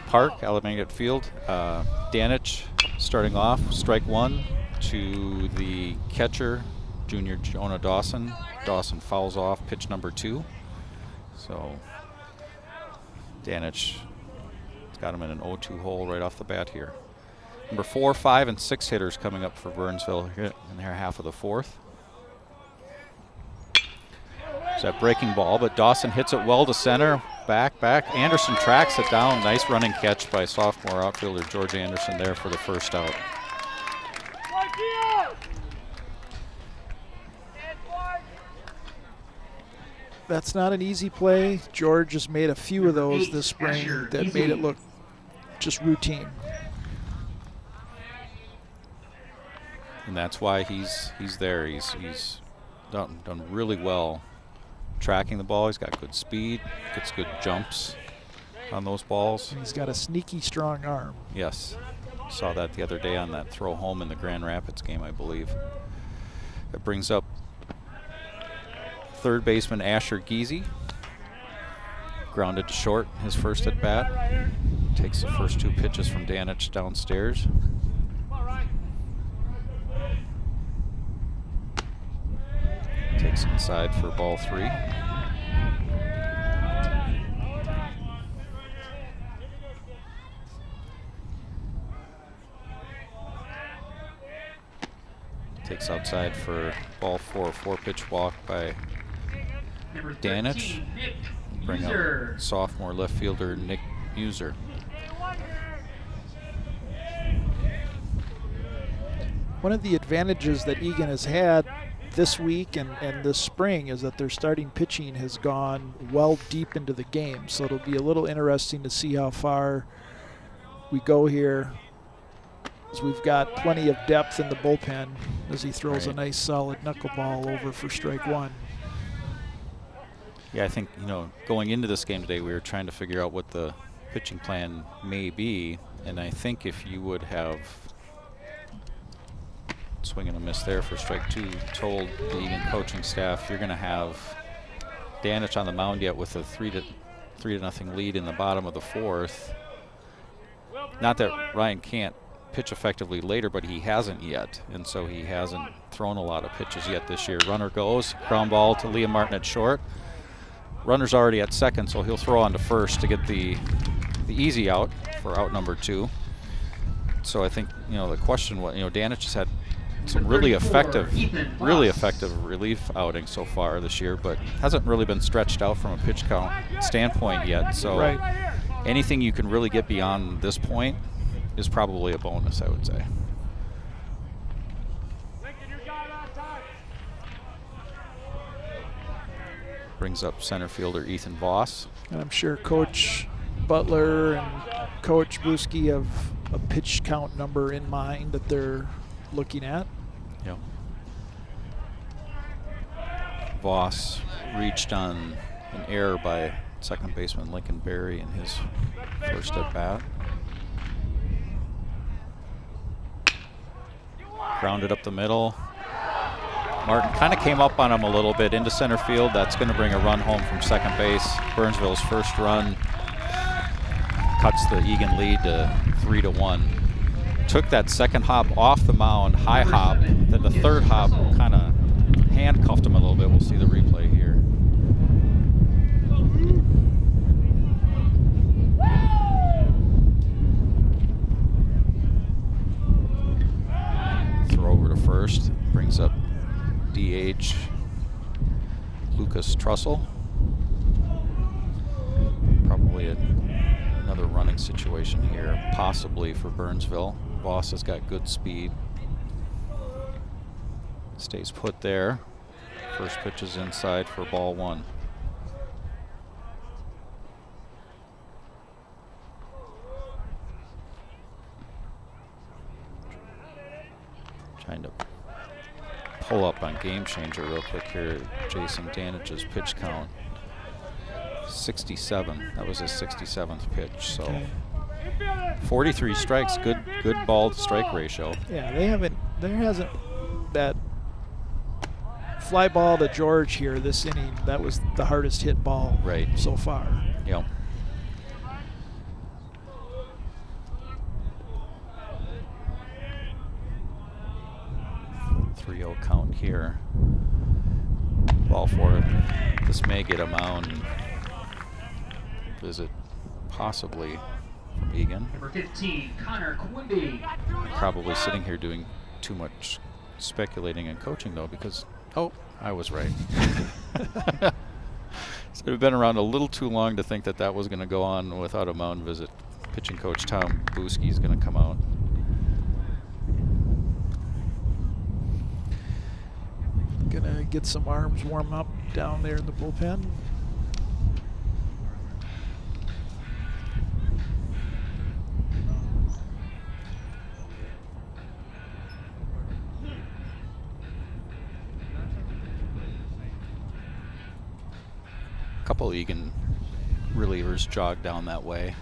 Park, Alamagnet Field. Danich starting off, strike one to the catcher, junior Jonah Dawson. Dawson fouls off pitch number 2. So Danich got him in an 0-2 hole right off the bat here. Number 4, 5, and 6 hitters coming up for Burnsville here in their half of the 4th. It's that breaking ball, but Dawson hits it well to center. Back. Anderson tracks it down. Nice running catch by sophomore outfielder George Anderson there for the first out. That's not an easy play. George has made a few of those this spring that made it look just routine. And that's why he's there. He's done really well tracking the ball. He's got good speed, gets good jumps on those balls. He's got a sneaky strong arm. Yes. Saw that the other day on that throw home in the Grand Rapids game, I believe. That brings up third baseman Asher Giese. Grounded to short his first at bat. Takes the first 2 pitches from Danich downstairs. Takes inside for ball 3. Takes outside for ball 4. 4-pitch walk by Danich. Bring up sophomore left fielder Nick Muser. One of the advantages that Eagan has had this week and this spring is that their starting pitching has gone well deep into the game. So it'll be a little interesting to see how far we go here, as we've got plenty of depth in the bullpen as he throws a nice solid knuckleball over for strike 1. Yeah, I think, going into this game today, we were trying to figure out what the pitching plan may be, and I think if you would have swing and a miss there for strike 2, told the Eagan coaching staff you're going to have Danich on the mound yet with a 3-0 lead in the bottom of the 4th. Not that Ryan can't pitch effectively later, but he hasn't yet, and so he hasn't thrown a lot of pitches yet this year. Runner goes, ground ball to Liam Martin at short. Runner's already at second, so he'll throw on to first to get the easy out for out number 2. So I think, the question was, Danich has had some really effective relief outings so far this year, but hasn't really been stretched out from a pitch count standpoint yet. So anything you can really get beyond this point is probably a bonus, I would say. Brings up center fielder Ethan Voss. And I'm sure Coach Butler and Coach Bruschi have a pitch count number in mind that they're looking at. Yep. Voss reached on an error by second baseman Lincoln Berry in his first at bat. Grounded up the middle. Martin kind of came up on him a little bit into center field. That's going to bring a run home from second base. Burnsville's first run cuts the Eagan lead to 3-1. Took that second hop off the mound, high hop, then the third hop kind of handcuffed him a little bit. We'll see the replay here. Throw over to first, brings up DH Lucas Trussell. Probably another running situation here, possibly for Burnsville. Voss has got good speed. Stays put there. First pitch is inside for ball 1. Trying to pull up on Game Changer real quick here. Jason Danich's pitch count. 67. That was his 67th pitch. So 43 strikes. Good ball to strike ratio. Yeah, there hasn't that fly ball to George here this inning. That was the hardest hit ball so far. Yep. Count here. Ball four. This may get a mound visit, possibly from Eagan. Number 15, Connor Quimby. Probably sitting here doing too much speculating and coaching though, because I was right. So we've been around a little too long to think that was going to go on without a mound visit. Pitching coach Tom Buski is going to come out. Gonna get some arms warm up down there in the bullpen. A couple Eagan relievers jog down that way.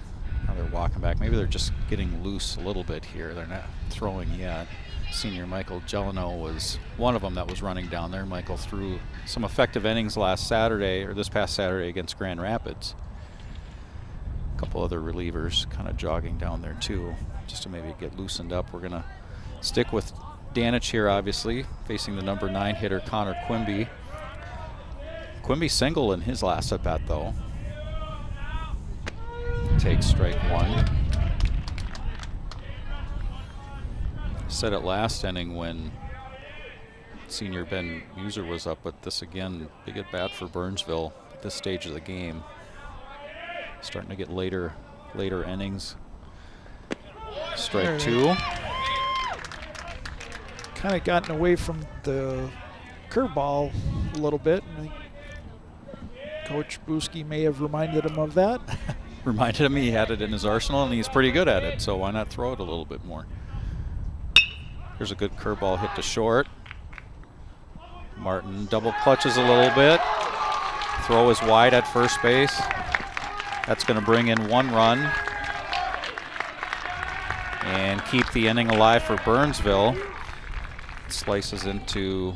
Now they're walking back. Maybe they're just getting loose a little bit here. They're not throwing yet. Senior Michael Gelino was one of them that was running down there. Michael threw some effective innings this past Saturday against Grand Rapids. A couple other relievers kind of jogging down there too, just to maybe get loosened up. We're gonna stick with Danich here, obviously, facing the number 9 hitter Connor Quimby. Quimby single in his last at bat though. Takes strike one. Said it last inning when senior Ben Muser was up, but this again, big at bat for Burnsville at this stage of the game. Starting to get later innings. Strike two. Kind of gotten away from the curveball a little bit. And Coach Buski may have reminded him of that. Reminded him he had it in his arsenal and he's pretty good at it, so why not throw it a little bit more? Here's a good curveball hit to short. Martin double clutches a little bit. Throw is wide at first base. That's going to bring in 1 run and keep the inning alive for Burnsville. Slices into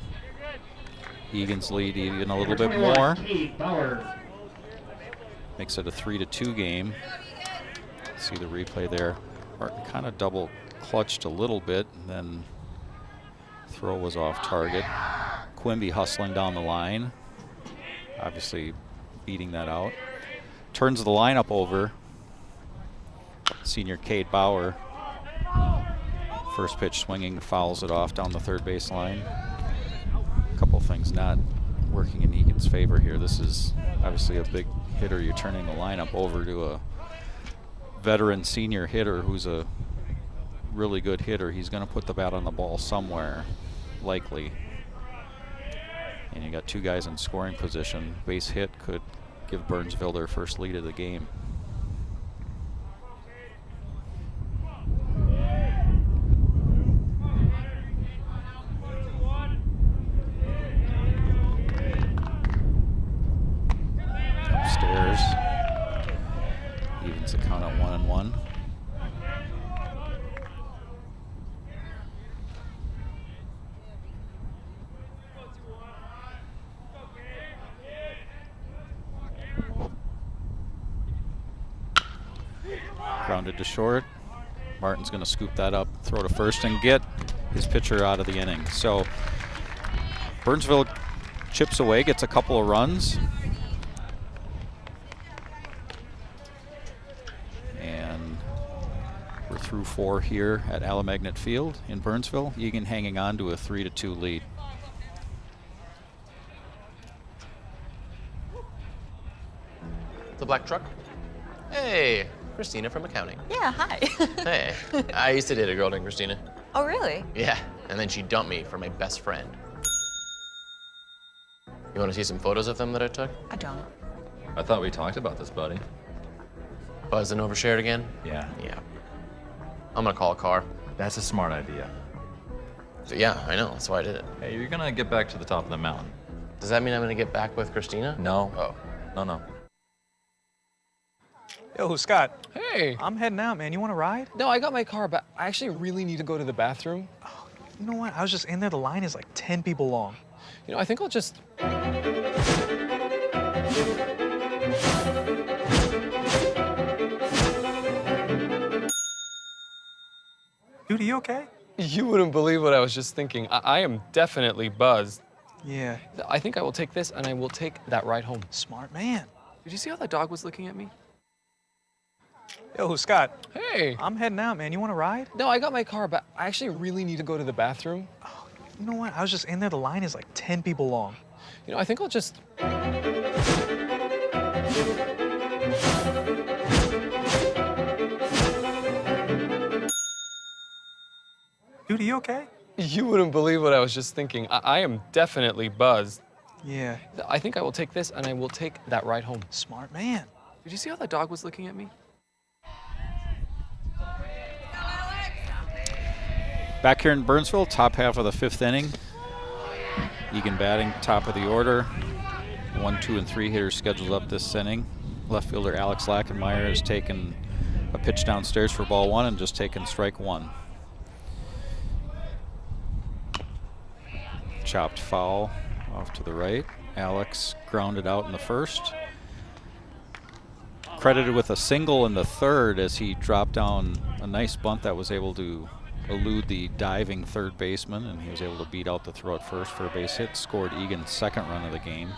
Eagan's lead even a little bit more. Makes it a 3-2 game. See the replay there. Martin kind of double clutched a little bit, and then throw was off target. Quimby hustling down the line, obviously beating that out. Turns the lineup over. Senior Cade Bauer. First pitch swinging, fouls it off down the third base line. A couple things not working in Eagan's favor here. This is obviously a big hitter. You're turning the lineup over to a veteran senior hitter who's a really good hitter. He's going to put the bat on the ball somewhere, likely. And you got 2 guys in scoring position. Base hit could give Burnsville their first lead of the game. Upstairs. Evens the count at 1-1. Grounded to short. Martin's going to scoop that up, throw to first, and get his pitcher out of the inning. So Burnsville chips away, gets a couple of runs. And we're through 4 here at Alamagnet Field in Burnsville. Eagan hanging on to a 3-2 lead. The black truck? Hey, Christina from accounting. Yeah, hi. Hey, I used to date a girl named Christina. Oh, really? Yeah, and then she dumped me for my best friend. You want to see some photos of them that I took? I don't. I thought we talked about this, buddy. Buzzed and overshared again? Yeah. Yeah. I'm gonna call a car. That's a smart idea. Yeah, I know. That's why I did it. Hey, you're gonna get back to the top of the mountain. Does that mean I'm gonna get back with Christina? No. Oh. No. Yo, Scott. Hey. I'm heading out, man. You want to ride? No, I got my car, but I actually really need to go to the bathroom. Oh, you know what? I was just in there. The line is like 10 people long. You know, I think I'll just... Dude, are you okay? You wouldn't believe what I was just thinking. I am definitely buzzed. Yeah. I think I will take this, and I will take that ride home. Smart man. Did you see how that dog was looking at me? Yo, Scott. Hey. I'm heading out, man. You want to ride? No, I got my car, but I actually really need to go to the bathroom. Oh, you know what? I was just in there. The line is like 10 people long. You know, I think I'll just... Dude, are you okay? You wouldn't believe what I was just thinking. I am definitely buzzed. Yeah. I think I will take this, and I will take that ride home. Smart man. Did you see how that dog was looking at me? Back here in Burnsville, top half of the 5th inning. Eagan batting, top of the order. 1, 2, and 3 hitters scheduled up this inning. Left fielder Alex Lackenmeyer has taken a pitch downstairs for ball 1 and just taken strike 1. Chopped foul off to the right. Alex grounded out in the first. Credited with a single in the third as he dropped down a nice bunt that was able to elude the diving third baseman, and he was able to beat out the throw at first for a base hit. Scored Eagan's 2nd run of the game.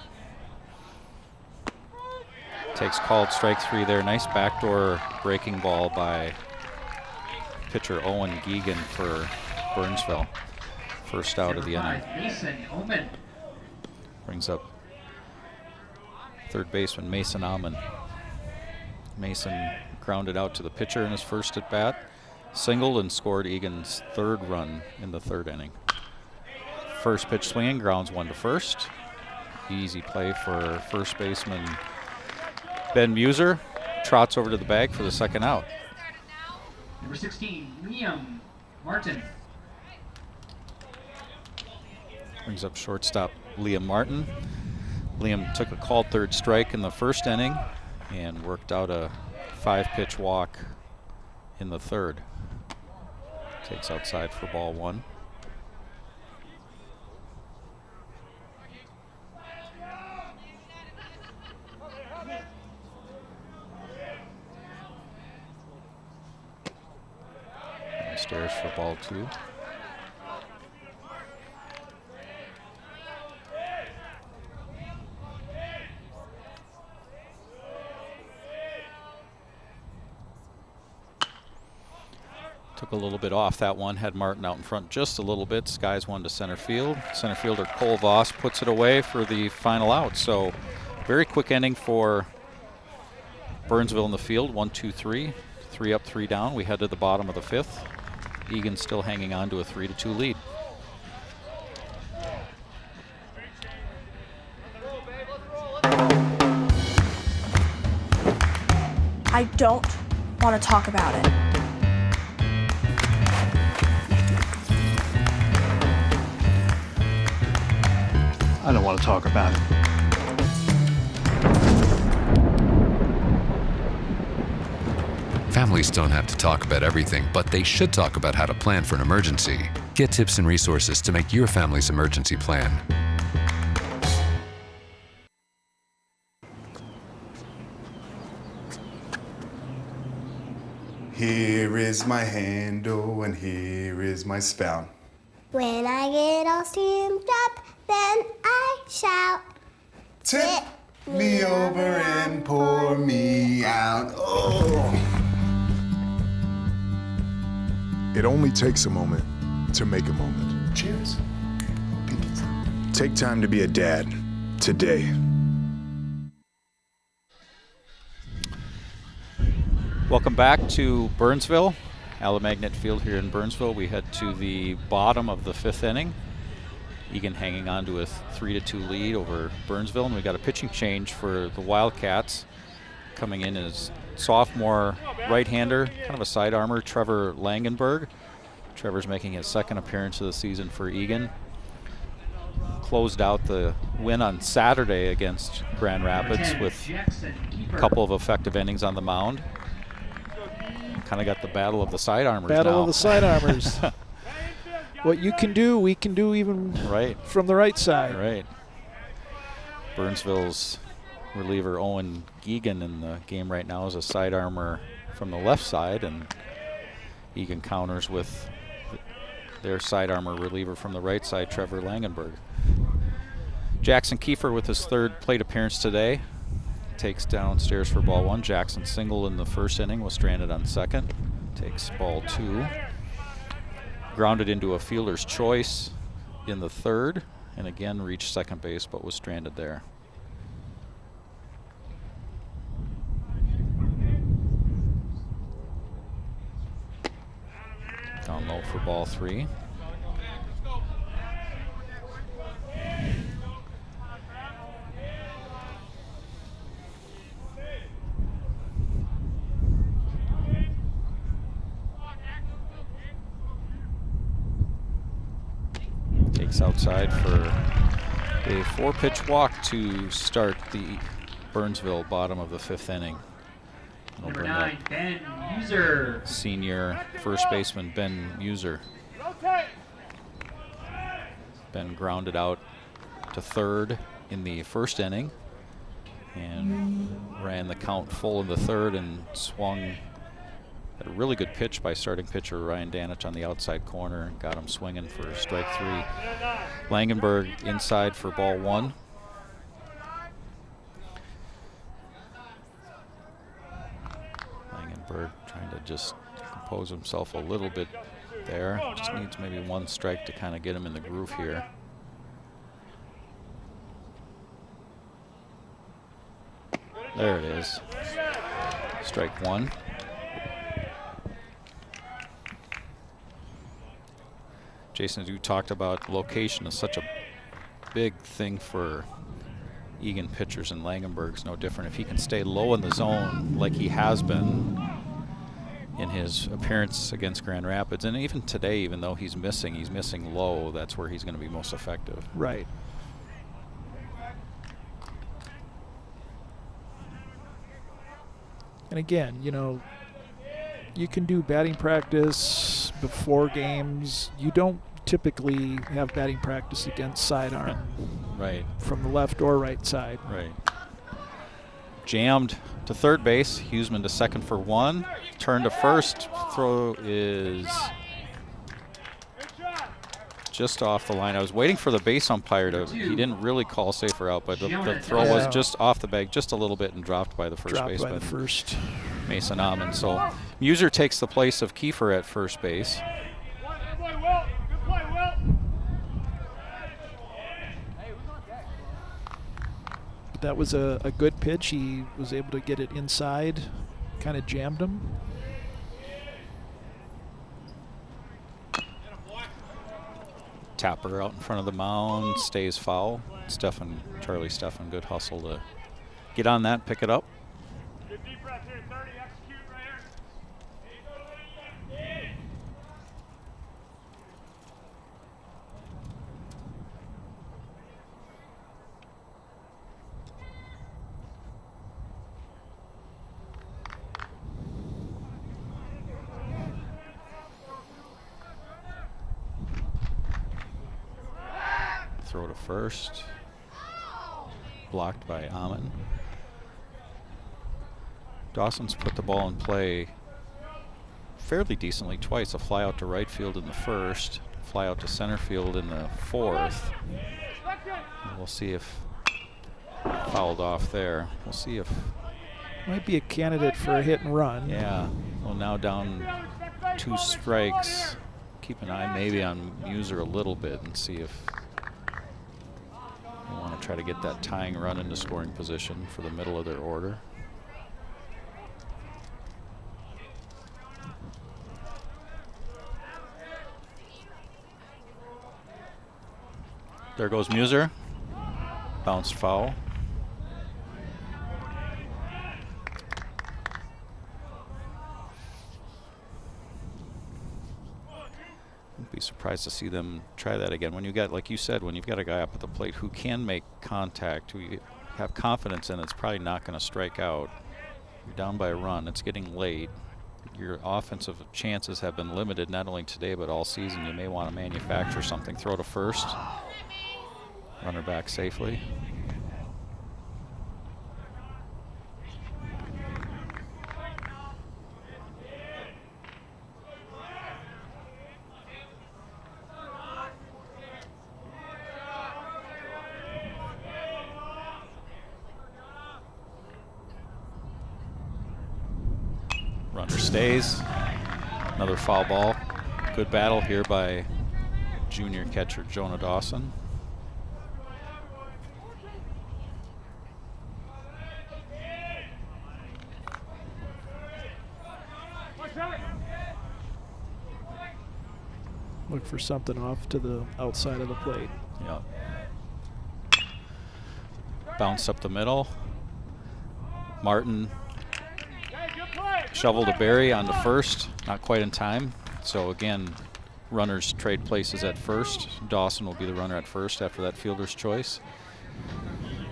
Takes called strike 3 there. Nice backdoor breaking ball by pitcher Owen Eagan for Burnsville. First out of the inning. Brings up third baseman Mason Amon. Mason grounded out to the pitcher in his first at bat, singled, and scored Eagan's 3rd run in the 3rd inning. First pitch swinging, grounds 1 to first. Easy play for first baseman Ben Muser. Trots over to the bag for the 2nd out. Number 16, Liam Martin. Brings up shortstop Liam Martin. Liam took a called 3rd strike in the 1st inning and worked out a 5-pitch walk in the 3rd. Takes outside for ball 1. Downstairs for ball 2. Took a little bit off that one, had Martin out in front just a little bit. Skies 1 to center field. Center fielder Cole Voss puts it away for the final out. So very quick inning for Burnsville in the field. 1, 2, 3. 3 up, 3 down. We head to the bottom of the 5th. Eagan still hanging on to a 3-2 lead. I don't want to talk about it. I don't want to talk about it. Families don't have to talk about everything, but they should talk about how to plan for an emergency. Get tips and resources to make your family's emergency plan. Here is my handle and here is my spout. When I get all steamed up, then I shout. Tip me over and pour me out. Oh. It only takes a moment to make a moment. Cheers. Take time to be a dad today. Welcome back to Burnsville, Alamagnet Field here in Burnsville. We head to the bottom of the 5th inning. Eagan hanging on to a 3-2 lead over Burnsville, and we got a pitching change for the Wildcats. Coming in as sophomore right-hander, kind of a side armor, Trevor Langenberg. Trevor's making his second appearance of the season for Eagan. Closed out the win on Saturday against Grand Rapids with a couple of effective innings on the mound. Kind of got the battle of the sidearmers now. Battle of the sidearmers. What you can do, we can do even from the right side. Right. Burnsville's reliever Owen Eagan in the game right now is a sidearmer from the left side, and Eagan counters with their sidearmer reliever from the right side, Trevor Langenberg. Jackson Kiefer with his third plate appearance today takes downstairs for ball one. Jackson singled in the first inning, was stranded on second. Takes ball two. Grounded into a fielder's choice in the third, and again reached second base but was stranded there. Down low for ball three. Takes outside for a 4-pitch walk to start the Burnsville bottom of the 5th inning. Number 9, Ben User. Senior first baseman Ben User. Ben grounded out to third in the first inning and ran the count full in the third and swung at a really good pitch by starting pitcher Ryan Danich on the outside corner and got him swinging for strike 3. Langenberg inside for ball one. Langenberg trying to just compose himself a little bit there. Just needs maybe one strike to kind of get him in the groove here. There it is. Strike one. Jason, as you talked about, location is such a big thing for Eagan pitchers, and Langenberg's no different. If he can stay low in the zone like he has been in his appearance against Grand Rapids, and even today, even though he's missing low, that's where he's going to be most effective. Right. And again, you know, you can do batting practice before games. You don't typically have batting practice against sidearm. Right. From the left or right side. Right. Jammed to third base. Huseman to second for one. Turn to first. Throw is just off the line. I was waiting for the base umpire to, he didn't really call safe or out, but the throw was just off the bag just a little bit and dropped by the first baseman. By the first. Mason Amon. So Muser takes the place of Kiefer at first base. That was a good pitch. He was able to get it inside, kind of jammed him. Tapper out in front of the mound, stays foul. Charlie Steffen, good hustle to get on that, pick it up. Throw to first. Blocked by Amon. Dawson's put the ball in play fairly decently twice. A fly out to right field in the first, fly out to center field in the fourth. And we'll see if fouled off there. We'll see if might be a candidate for a hit and run. Yeah. Well, now down 2 strikes. Keep an eye maybe on Muser a little bit and see if they want to try to get that tying run into scoring position for the middle of their order. There goes Muser. Bounced foul. Be surprised to see them try that again. When you got, like you said, when you've got a guy up at the plate who can make contact, who you have confidence in, it's probably not going to strike out. You're down by a run. It's getting late. Your offensive chances have been limited, not only today but all season. You may want to manufacture something. Throw to first. Runner back safely. Runner stays. Another foul ball. Good battle here by junior catcher Jonah Dawson. Look for something off to the outside of the plate. Yeah. Bounce up the middle. Martin shovel to Barry onto first, not quite in time. So again, runners trade places at first. Dawson will be the runner at first after that fielder's choice.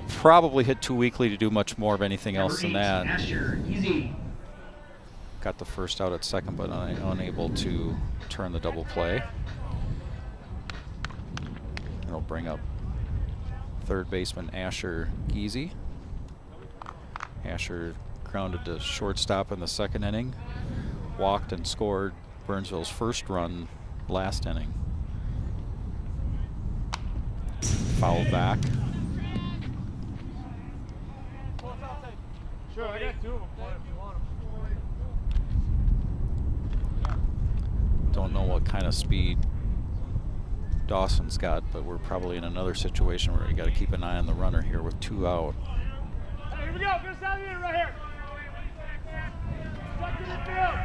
Probably hit too weakly to do much more of anything else than that. Got the first out at second, but unable to turn the double play. It'll bring up third baseman Asher Giese. Asher grounded to shortstop in the second inning, walked and scored Burnsville's first run last inning. Fouled back. Sure, I got 2 of them if you want them. Don't know what kind of speed Dawson's got, but we're probably in another situation where you got to keep an eye on the runner here with 2 out. Hey, here we go. Get us out of here right here. Stuck in the field.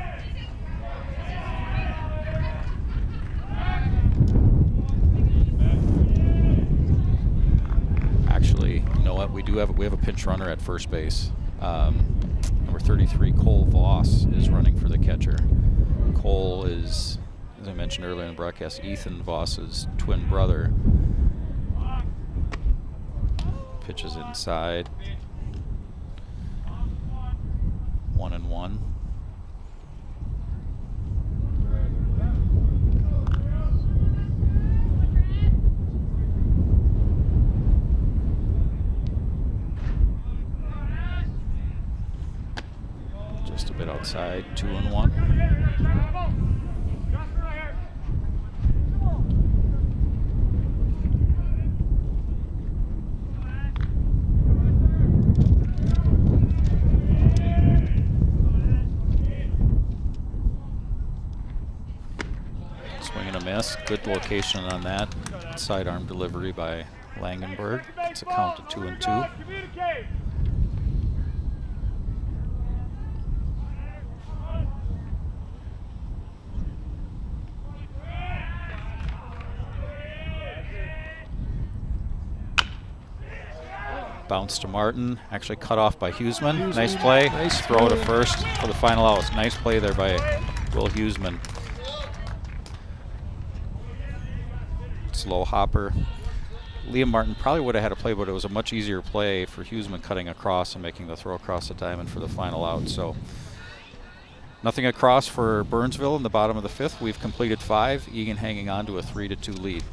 Actually, you know what? We have a pinch runner at first base. Number 33, Cole Voss, is running for the catcher. Cole is, as I mentioned earlier in the broadcast, Ethan Voss's twin brother. Pitches inside. 1-1. Just a bit outside, 2-1. Swing and a miss. Good location on that. Sidearm delivery by Langenberg. It's a count to 2-2. Bounce to Martin, actually cut off by Huseman. Nice play. Nice throw to first for the final out. Nice play there by Will Huseman. Slow hopper. Liam Martin probably would have had a play, but it was a much easier play for Huseman cutting across and making the throw across the diamond for the final out. So nothing across for Burnsville in the bottom of the 5th. We've completed 5. Eagan hanging on to a 3-2 lead.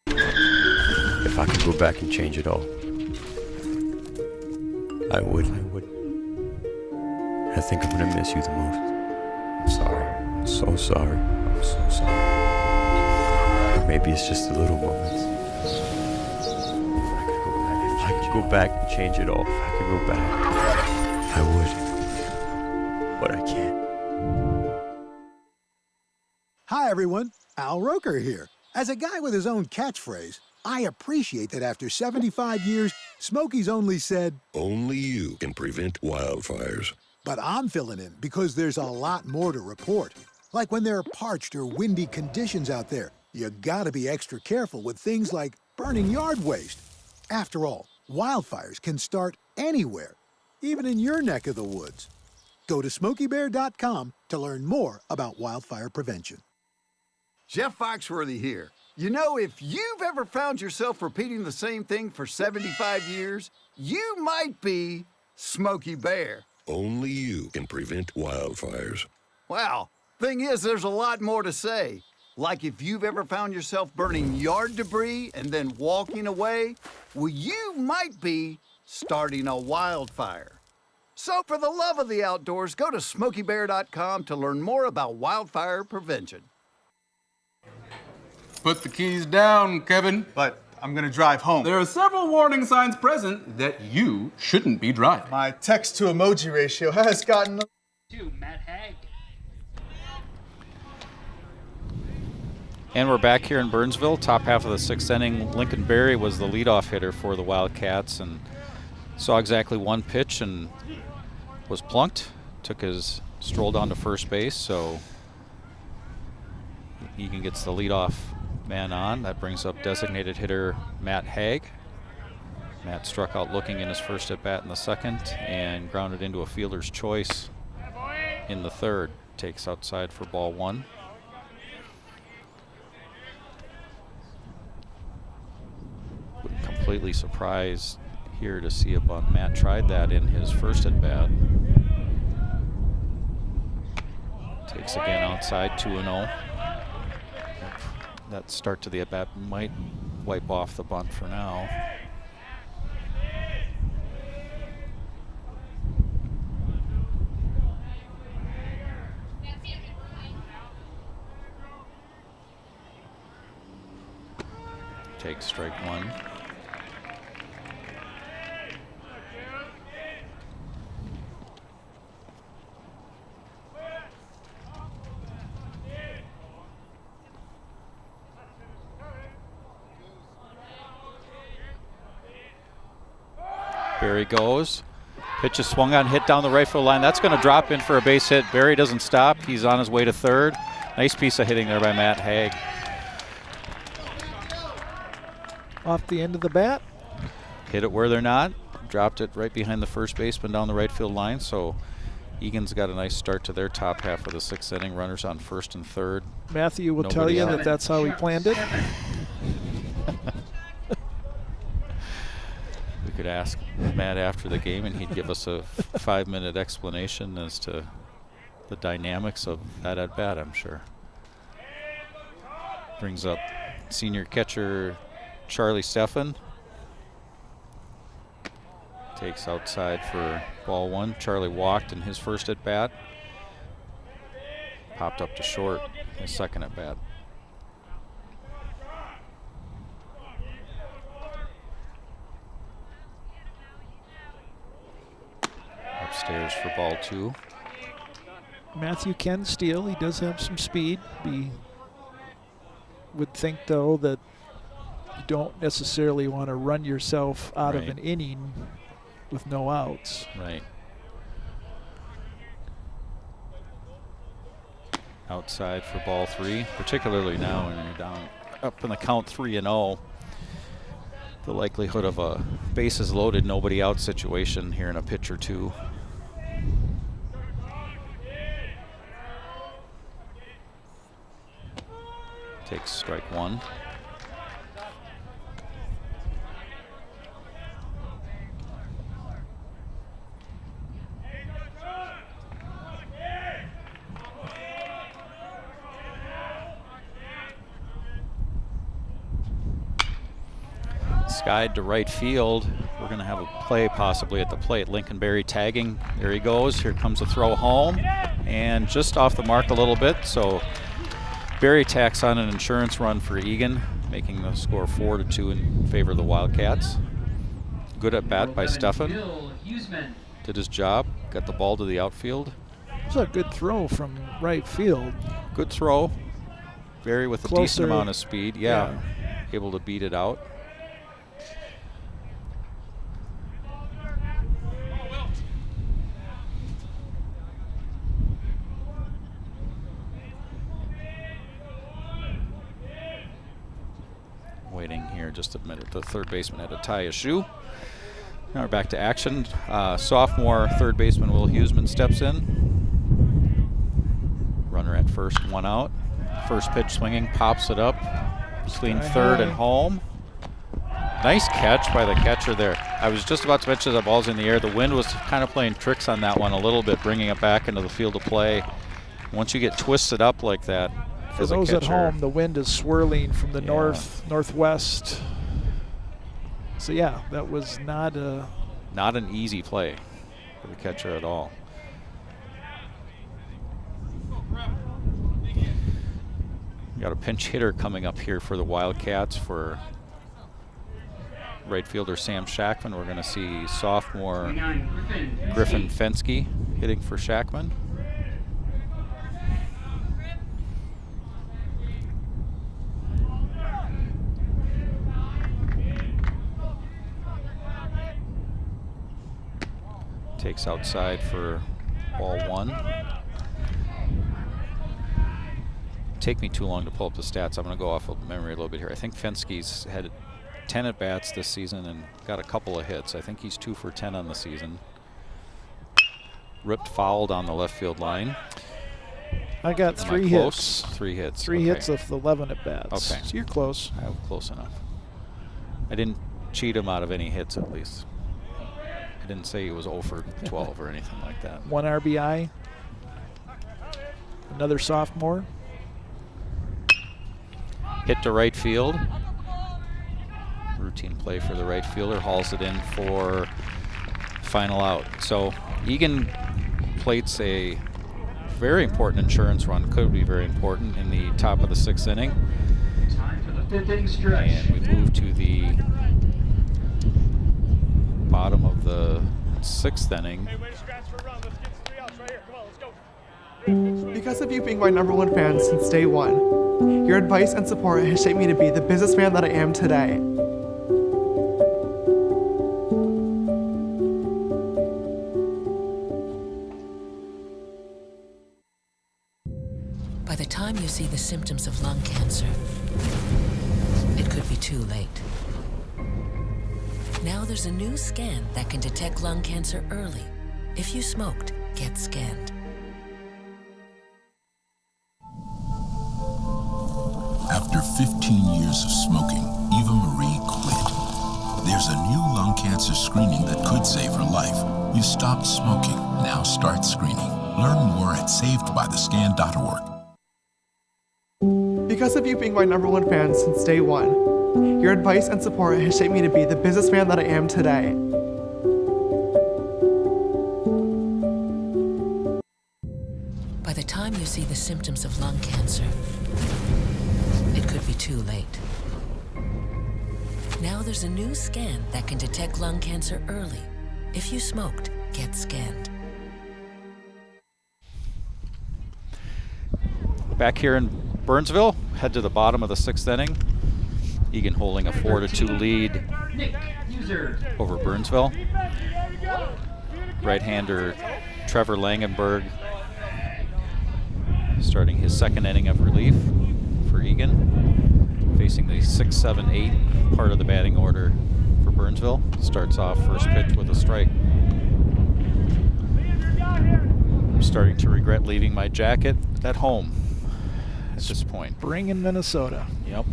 If I could go back and change it all, I would. I think I'm gonna miss you the most. I'm sorry. I'm so sorry. I'm so sorry. Maybe it's just the little moments. If I could go back and change it all, if I could go back, I would. But I can't. Hi, everyone. Al Roker here. As a guy with his own catchphrase, I appreciate that after 75 years, Smokey's only said, "Only you can prevent wildfires." But I'm filling in because there's a lot more to report. Like when there are parched or windy conditions out there, you gotta be extra careful with things like burning yard waste. After all, wildfires can start anywhere, even in your neck of the woods. Go to SmokeyBear.com to learn more about wildfire prevention. Jeff Foxworthy here. You know, if you've ever found yourself repeating the same thing for 75 years, you might be Smokey Bear. Only you can prevent wildfires. Well, thing is, there's a lot more to say. Like if you've ever found yourself burning yard debris and then walking away, well, you might be starting a wildfire. So for the love of the outdoors, go to SmokeyBear.com to learn more about wildfire prevention. Put the keys down, Kevin. But I'm gonna drive home. There are several warning signs present that you shouldn't be driving. My text to emoji ratio has gotten... To Matt Haig. And we're back here in Burnsville. Top half of the 6th inning. Lincoln Berry was the leadoff hitter for the Wildcats and saw exactly one pitch and was plunked. Took his stroll down to first base, so Eagan gets the leadoff man on. That brings up designated hitter Matt Haig. Matt struck out looking in his first at bat in the 2nd and grounded into a fielder's choice in the 3rd. Takes outside for ball 1. Completely surprised here to see a bunt. Matt tried that in his first at bat. Takes again outside, 2-0. That start to the at bat might wipe off the bunt for now. Takes strike 1. Berry goes. Pitch is swung on, hit down the right field line. That's going to drop in for a base hit. Berry doesn't stop. He's on his way to 3rd. Nice piece of hitting there by Matt Haig. Off the end of the bat. Hit it where they're not. Dropped it right behind the first baseman down the right field line. So Egan's got a nice start to their top half of the 6th inning. Runners on 1st and 3rd. Matthew will tell you that that's how he planned it. We could ask Matt after the game and he'd give us a 5-minute explanation as to the dynamics of that at bat, I'm sure. Brings up senior catcher Charlie Steffen. Takes outside for ball 1. Charlie walked in his first at bat. Popped up to short his 2nd at bat. Upstairs for ball 2. Matthew can steal. He does have some speed. We would think, though, that you don't necessarily want to run yourself out of an inning with no outs. Right. Outside for ball 3, particularly now when you're down up in the count 3-0. The likelihood of a bases loaded, nobody out situation here in a pitch or two. Takes strike 1. Skied to right field. We're going to have a play possibly at the plate. Lincoln Berry tagging. There he goes. Here comes a throw home. And just off the mark a little bit. So Berry tacks on an insurance run for Eagan, making the score 4-2 in favor of the Wildcats. Good at bat by Steffen. Did his job. Got the ball to the outfield. It was a good throw from right field. Good throw. Berry with a decent amount of speed. Yeah. Able to beat it out. Waiting here just a minute. The third baseman had to tie his shoe. Now we're back to action. Sophomore third baseman Will Huseman steps in. Runner at first, one out. First pitch swinging, pops it up. Between third and home. Nice catch by the catcher there. I was just about to mention the ball's in the air. The wind was kind of playing tricks on that one a little bit, bringing it back into the field of play. Once you get twisted up like that, for those at home, the wind is swirling from the northwest. So yeah, that was not an easy play for the catcher at all. Got a pinch hitter coming up here for the Wildcats for right fielder Sam Shackman. We're going to see sophomore Griffin Fensky hitting for Shackman. Takes outside for ball one. Take me too long to pull up the stats. I'm going to go off of memory a little bit here. I think Fensky's had 10 at-bats this season and got a couple of hits. I think he's 2 for 10 on the season. Ripped fouled on the left field line. I got 3 hits. 3 hits. 3 hits of 11 at-bats. Okay. So you're close. I'm close enough. I didn't cheat him out of any hits at least. I didn't say he was 0 for 12 or anything like that. 1 RBI. Another sophomore. Hit to right field. Routine play for the right fielder. Hauls it in for final out. So Eagan plates a very important insurance run. Could be very important in the top of the 6th inning. Time for the 5th inning stretch. And we move to the bottom of the 6th inning. Because of you being my #1 fan since day one, your advice and support has shaped me to be the businessman that I am today. By the time you see the symptoms of lung cancer, it could be too late. Now there's a new scan that can detect lung cancer early. If you smoked, get scanned. After 15 years of smoking, Eva Marie quit. There's a new lung cancer screening that could save her life. You stopped smoking, now start screening. Learn more at savedbythescan.org. Because of you being my #1 fan since day one, your advice and support has shaped me to be the businessman that I am today. By the time you see the symptoms of lung cancer, it could be too late. Now there's a new scan that can detect lung cancer early. If you smoked, get scanned. Back here in Burnsville, head to the bottom of the 6th inning. Eagan holding a 4-2 lead over Burnsville. Right-hander Trevor Langenberg starting his 2nd inning of relief for Eagan, facing the 6, 7, 8 part of the batting order for Burnsville. Starts off first pitch with a strike. I'm starting to regret leaving my jacket at home at this point. Spring in Minnesota. Yep.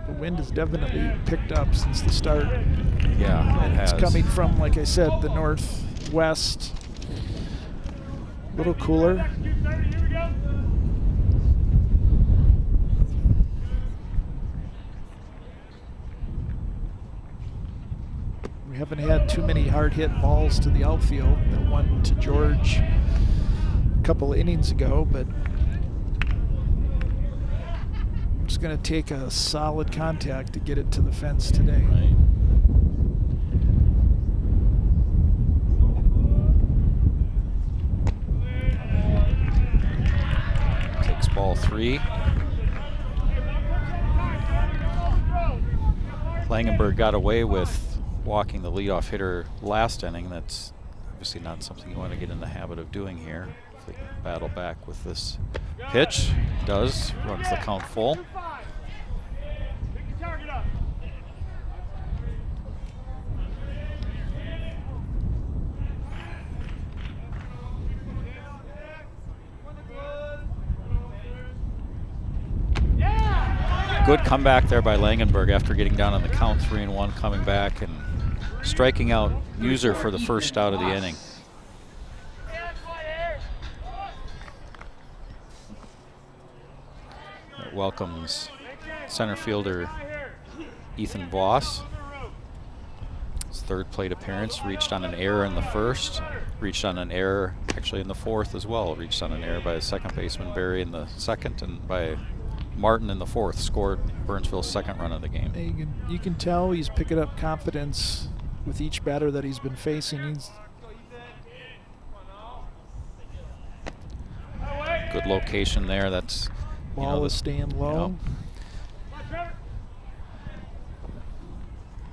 The wind has definitely picked up since the start. Yeah, and it's coming from, like I said, the northwest. A little cooler. We haven't had too many hard hit balls to the outfield. That one to George a couple innings ago, but it's going to take a solid contact to get it to the fence today. Right. Takes ball 3. Langenberg got away with walking the leadoff hitter last inning. That's obviously not something you want to get in the habit of doing here. If they can battle back with this pitch, does, runs the count full. Good comeback there by Langenberg after getting down on the count 3-1, coming back and striking out User for the first out of the inning. That welcomes center fielder Ethan Voss. His third plate appearance, reached on an error in the first, reached on an error actually in the fourth as well, reached on an error by second baseman Barry in the second and by Martin in the fourth, scored Burnsville's second run of the game. You can tell he's picking up confidence with each batter that he's been facing. Good location there. That's ball is staying low.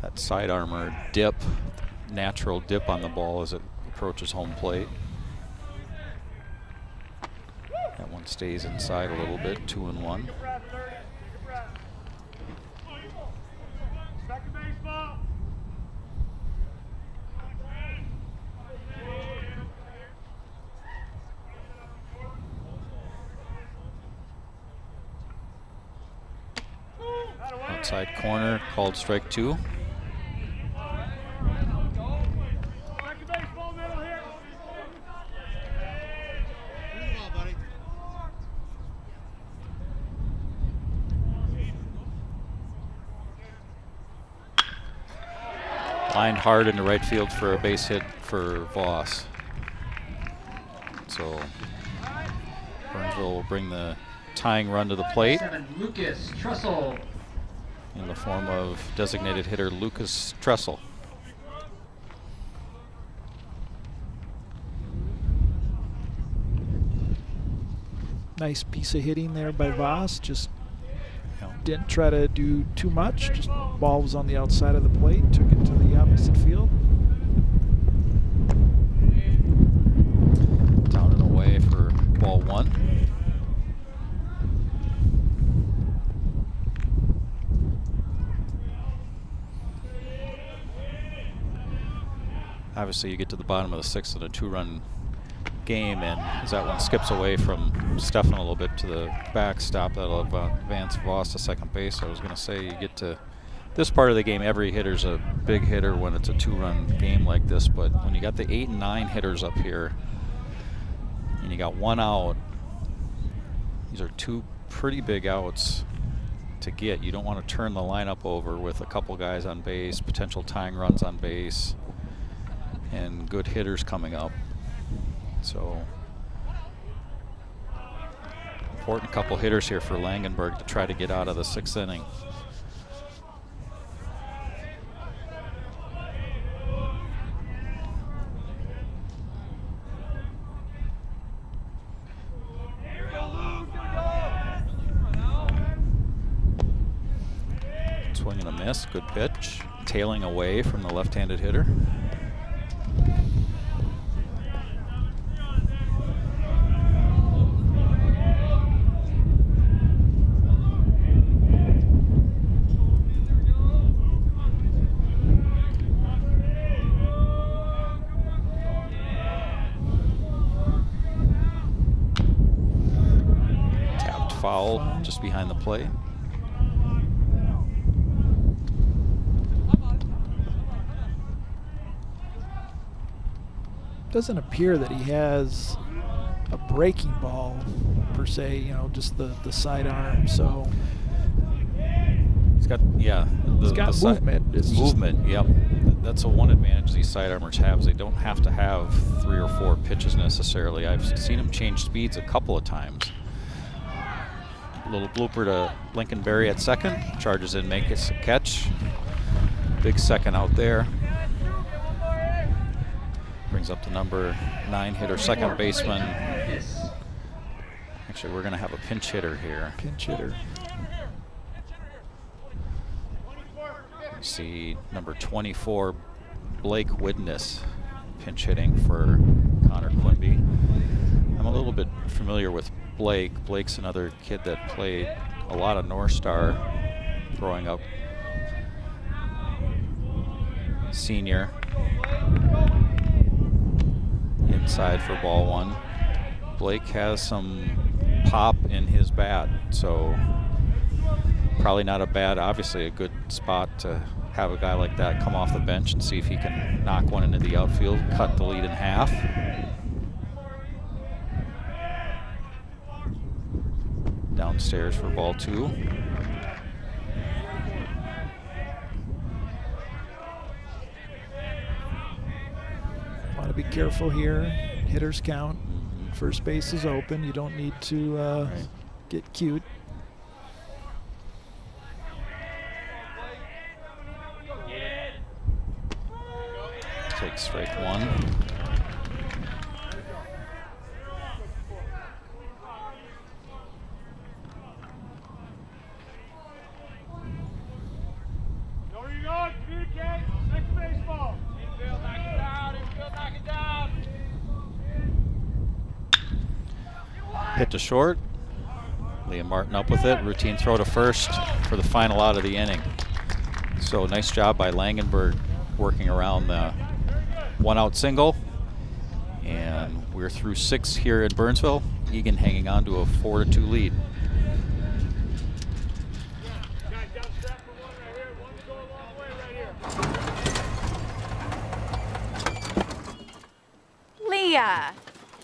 That side armor dip, natural dip on the ball as it approaches home plate. That one stays inside a little bit, 2-1. Outside corner, called strike 2. Lined hard into right field for a base hit for Voss. So Burnsville will bring the tying run to the plate. Lucas Trussell. In the form of designated hitter Lucas Trussell. Nice piece of hitting there by Voss. Just didn't try to do too much. Just ball was on the outside of the plate. Took it to the opposite field. Down and away for ball 1. Obviously, you get to the bottom of the 6th in a 2-run game, and as that one skips away from Stefan a little bit to the backstop, that'll advance Voss to second base. I was going to say, you get to this part of the game, every hitter's a big hitter when it's a 2-run game like this, but when you got the 8 and 9 hitters up here, and you got 1 out, these are 2 pretty big outs to get. You don't want to turn the lineup over with a couple guys on base, potential tying runs on base, and good hitters coming up. So important couple hitters here for Langenberg to try to get out of the 6th inning. Swing and a miss, good pitch. Tailing away from the left-handed hitter. Foul just behind the plate. Doesn't appear that he has a breaking ball per se, you know, just the sidearm. So he's got, yeah, he's got movement. It's movement. Yep, that's a one advantage these sidearmers have. Is they don't have to have 3 or 4 pitches necessarily. I've seen him change speeds a couple of times. Little blooper to Lincoln Berry at second. Charges in, makes a catch. Big second out there. Brings up the number 9 hitter, second baseman. Actually, we're going to have a pinch hitter here. Pinch hitter. You see number 24, Blake Widness, pinch hitting for Connor Quimby. I'm a little bit familiar with Blake. Blake's another kid that played a lot of North Star growing up. Senior. Inside for ball 1. Blake has some pop in his bat, so probably not a bad, obviously a good spot to have a guy like that come off the bench and see if he can knock one into the outfield, cut the lead in half. Downstairs for ball 2. Want to be careful here. Hitters count. First base is open. You don't need to get cute. Take strike 1. Where you going? Communicate. Next baseball. Infield, knock it down. Infield, knock it down. Hit to short. Liam Martin up with it. Routine throw to first for the final out of the inning. So nice job by Langenberg working around the 1-out single. And we're through 6 here at Burnsville. Eagan hanging on to a 4-2 lead. Leah,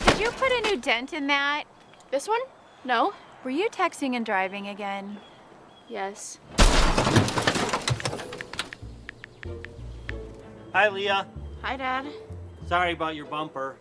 did you put a new dent in that? This one? No. Were you texting and driving again? Yes. Hi, Leah. Hi, Dad. Sorry about your bumper.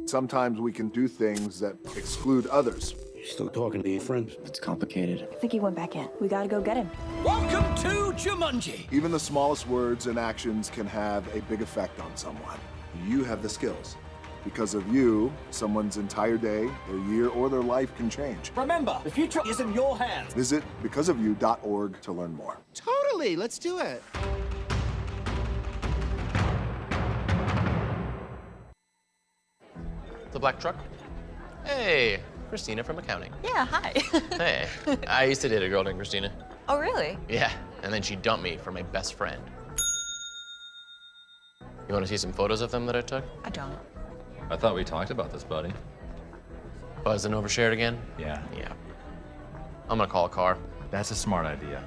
Sometimes we can do things that exclude others. You're still talking to your friend? It's complicated. I think he went back in. We gotta go get him. Welcome to Jumanji. Even the smallest words and actions can have a big effect on someone. You have the skills. Because of you, someone's entire day, their year, or their life can change. Remember, the future is in your hands. Visit becauseofyou.org to learn more. Totally, let's do it. The black truck? Hey, Christina from accounting. Yeah, hi. Hey, I used to date a girl named Christina. Oh, really? Yeah, and then she dumped me for my best friend. You want to see some photos of them that I took? I don't. I thought we talked about this, buddy. Buzzed and overshared again? Yeah. Yeah. I'm gonna call a car. That's a smart idea.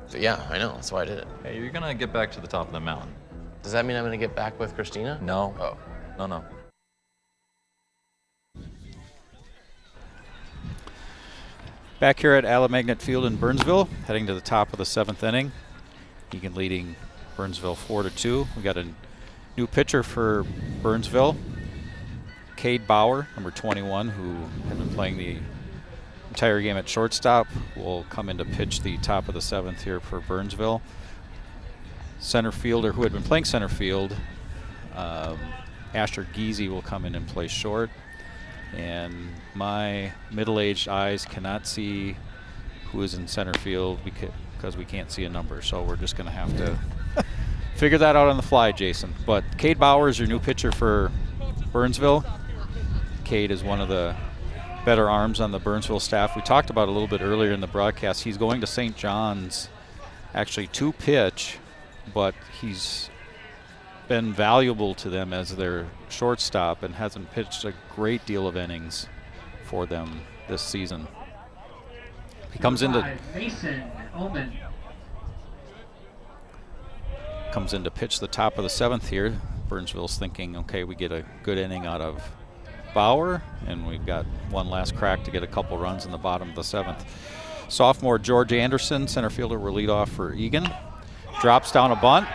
So yeah, I know, that's why I did it. Hey, you're gonna get back to the top of the mountain. Does that mean I'm gonna get back with Christina? No. Oh. No. Back here at Alamagnet Field in Burnsville, heading to the top of the 7th inning. Eagan leading Burnsville 4-2. We got a new pitcher for Burnsville, Cade Bauer, number 21, who had been playing the entire game at shortstop, will come in to pitch the top of the 7th here for Burnsville. Center fielder who had been playing center field, Asher Giese, will come in and play short. And my middle-aged eyes cannot see who is in center field because we can't see a number. So we're just going to have to figure that out on the fly, Jason. But Cade Bauer is your new pitcher for Burnsville. Cade is one of the better arms on the Burnsville staff. We talked about a little bit earlier in the broadcast. He's going to St. John's actually to pitch, but he's been valuable to them as their shortstop and hasn't pitched a great deal of innings for them this season. He comes in to pitch the top of the 7th here. Burnsville's thinking, okay, we get a good inning out of Bauer, and we've got one last crack to get a couple runs in the bottom of the 7th. Sophomore George Anderson, center fielder, will lead off for Eagan. Drops down a bunt.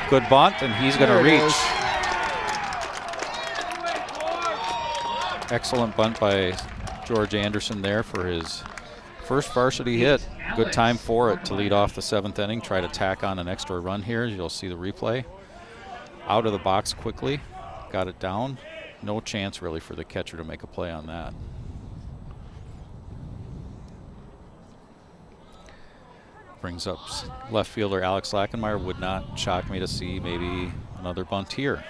Good bunt, and he's going to reach. Excellent bunt by George Anderson there for his first varsity hit. Good time for it to lead off the 7th inning. Try to tack on an extra run here. You'll see the replay. Out of the box quickly. Got it down. No chance really for the catcher to make a play on that. Brings up left fielder Alex Lackenmeyer. Would not shock me to see maybe another bunt here.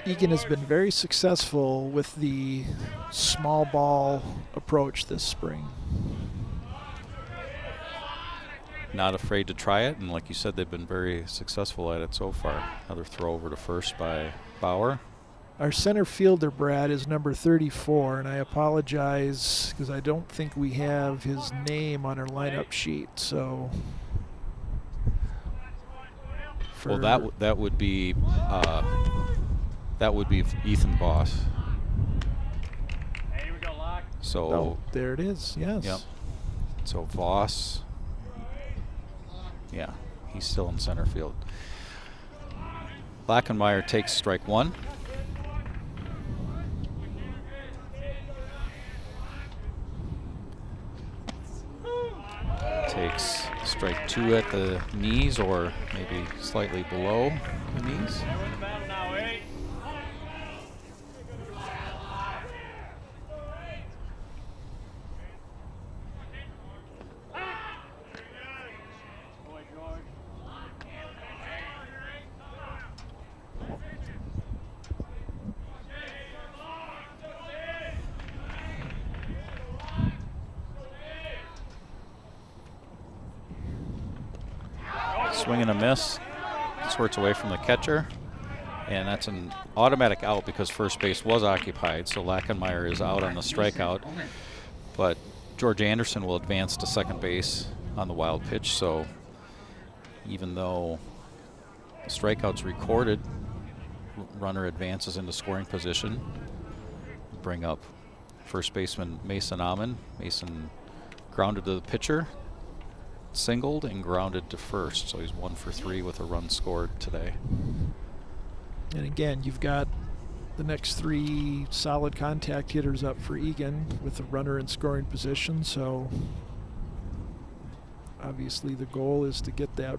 Eagan has been very successful with the small ball approach this spring. not afraid to try it, and like you said, they've been very successful at it so far. Another throw over to first by Bauer. Our center fielder, Brad, is number 34, and I apologize because I don't think we have his name on our lineup sheet. So, well, that would be Ethan Voss. So there it is. Yes. Yep. So Voss. Yeah, he's still in center field. Lachenmeyer takes strike one. Takes strike two at the knees, or maybe slightly below the knees. Swing and a miss. Squirts away from the catcher. And that's an automatic out because first base was occupied. So Lachenmeyer is out on the strikeout. But George Anderson will advance to second base on the wild pitch. So even though the strikeout's recorded, runner advances into scoring position. Bring up first baseman Mason Amon. Mason grounded to the pitcher, singled and grounded to first, so he's 1 for 3 with a run scored today. And again, you've got the next 3 solid contact hitters up for Eagan with a runner in scoring position, so obviously the goal is to get that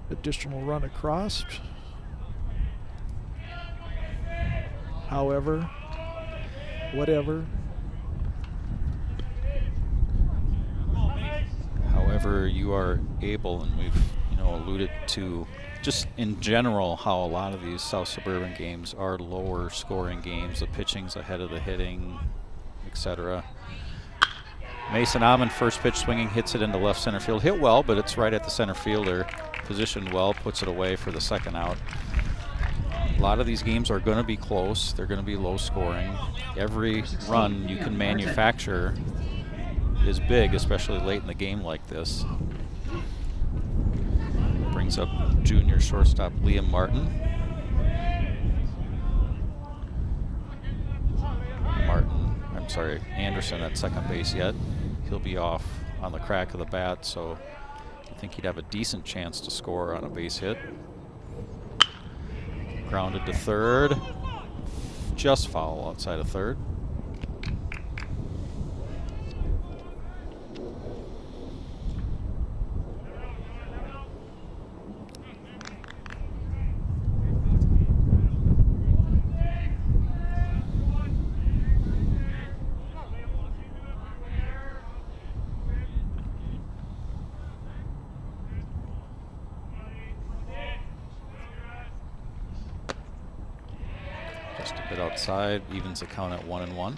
additional run across. However, However you are able, and we've alluded to just in general how a lot of these South Suburban games are lower scoring games. The pitching's ahead of the hitting, etc. Mason Amon, first pitch swinging, hits it into left center field. Hit well, but it's right at the center fielder. Positioned well, puts it away for the second out. A lot of these games are going to be close. They're going to be low scoring. Every run you can manufacture is big, especially late in the game like this. Brings up junior shortstop Liam Martin. Anderson at second base yet. He'll be off on the crack of the bat, so I think he'd have a decent chance to score on a base hit. Grounded to third. Just foul outside of third. Outside, evens the count at 1-1.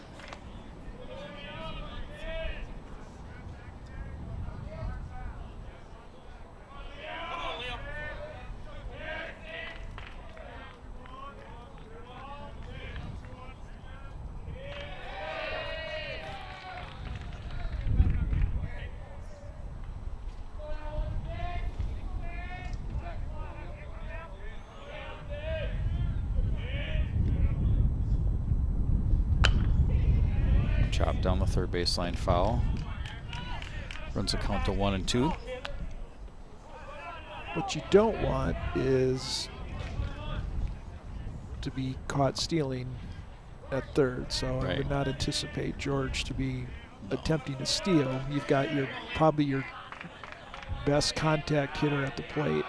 Chopped down the third baseline foul. Runs the count to 1-2. What you don't want is to be caught stealing at third, so I would not anticipate George to be attempting to steal. You've got probably your best contact hitter at the plate.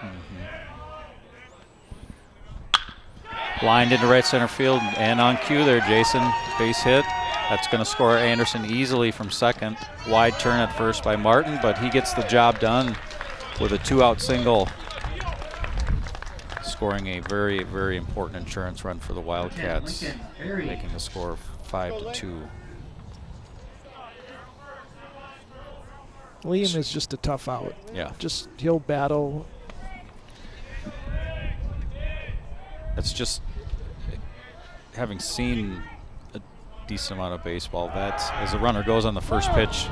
Lined into right center field and on cue there, Jason, base hit. That's going to score Anderson easily from second. Wide turn at first by Martin, but he gets the job done with a 2-out single, scoring a very, very important insurance run for the Wildcats, making the score 5-2. Liam is just a tough out. Yeah. Just he'll battle. It's just having seen a decent amount of baseball. That's as the runner goes on the first pitch.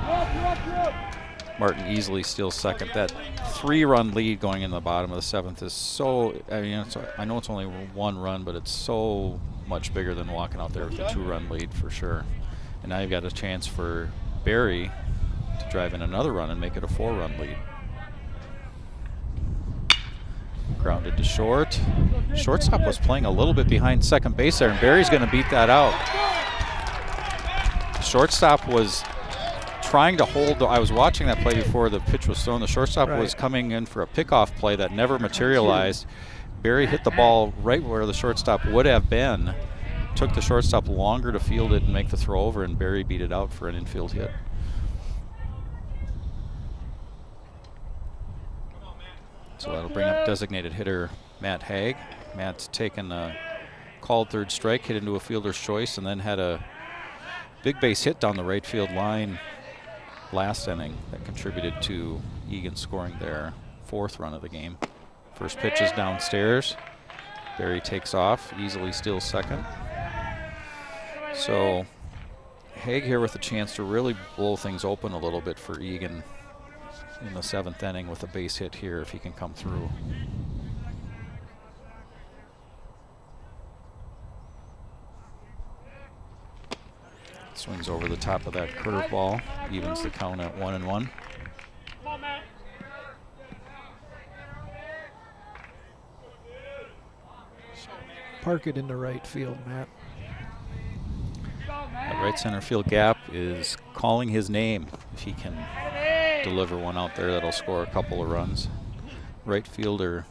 Martin easily steals second. That 3-run lead going in the bottom of the 7th is so. I mean, I know it's only 1 run, but it's so much bigger than walking out there with a 2-run lead for sure. And now you've got a chance for Barry to drive in another run and make it a 4-run lead. Grounded to short. Shortstop was playing a little bit behind second base there, and Barry's going to beat that out. The shortstop was trying to hold. I was watching that play before the pitch was thrown. The shortstop was coming in for a pickoff play that never materialized. Barry hit the ball right where the shortstop would have been. Took the shortstop longer to field it and make the throw over, and Barry beat it out for an infield hit. So that'll bring up designated hitter Matt Haig. Matt's taken a called third strike, hit into a fielder's choice, and then had a big base hit down the right field line last inning that contributed to Eagan scoring their 4th run of the game. First pitch is downstairs. Barry takes off, easily steals second. So Haig here with a chance to really blow things open a little bit for Eagan in the 7th inning with a base hit here if he can come through. Swings over the top of that curveball, evens the count at 1-1. Park it into right field, Matt. That right center field gap is calling his name. If he can deliver one out there, that'll score a couple of runs. Right fielder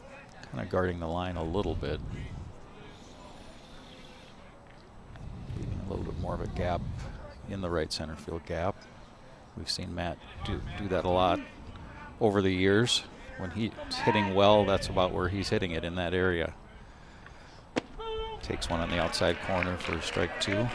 kind of guarding the line a little bit. Leaving a little bit more of a gap in the right center field gap. We've seen Matt do that a lot over the years. When he's hitting well, that's about where he's hitting it, in that area. Takes one on the outside corner for strike 2.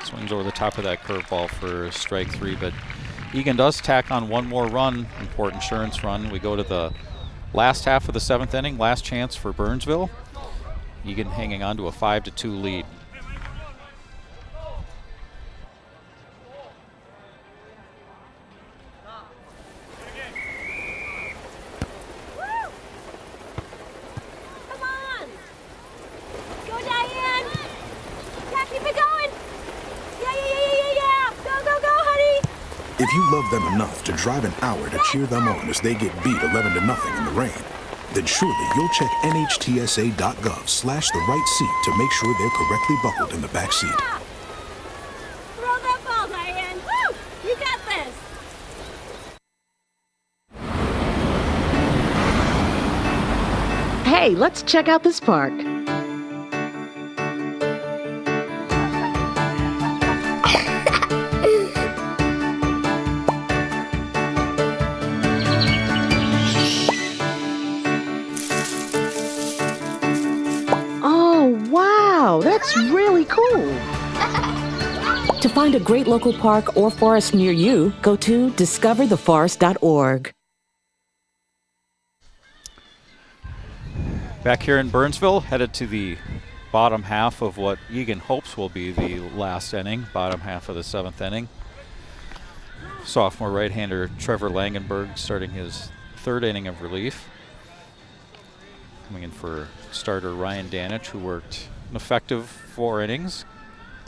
Swings over the top of that curveball for strike 3, but Eagan does tack on one more run, important insurance run. We go to the last half of the 7th inning, last chance for Burnsville. Eagan hanging on to a 5-2 lead. If you love them enough to drive an hour to cheer them on as they get beat 11-0 in the rain, then surely you'll check nhtsa.gov/the-right-seat to make sure they're correctly buckled in the back seat. Throw that ball, Diane. Woo! You got this. Hey, let's check out this park. Wow, that's really cool. To find a great local park or forest near you, go to discovertheforest.org. Back here in Burnsville, headed to the bottom half of what Eagan hopes will be the last inning, bottom half of the 7th inning. Sophomore right-hander Trevor Langenberg starting his 3rd inning of relief. Coming in for starter Ryan Danich, who worked an effective 4 innings.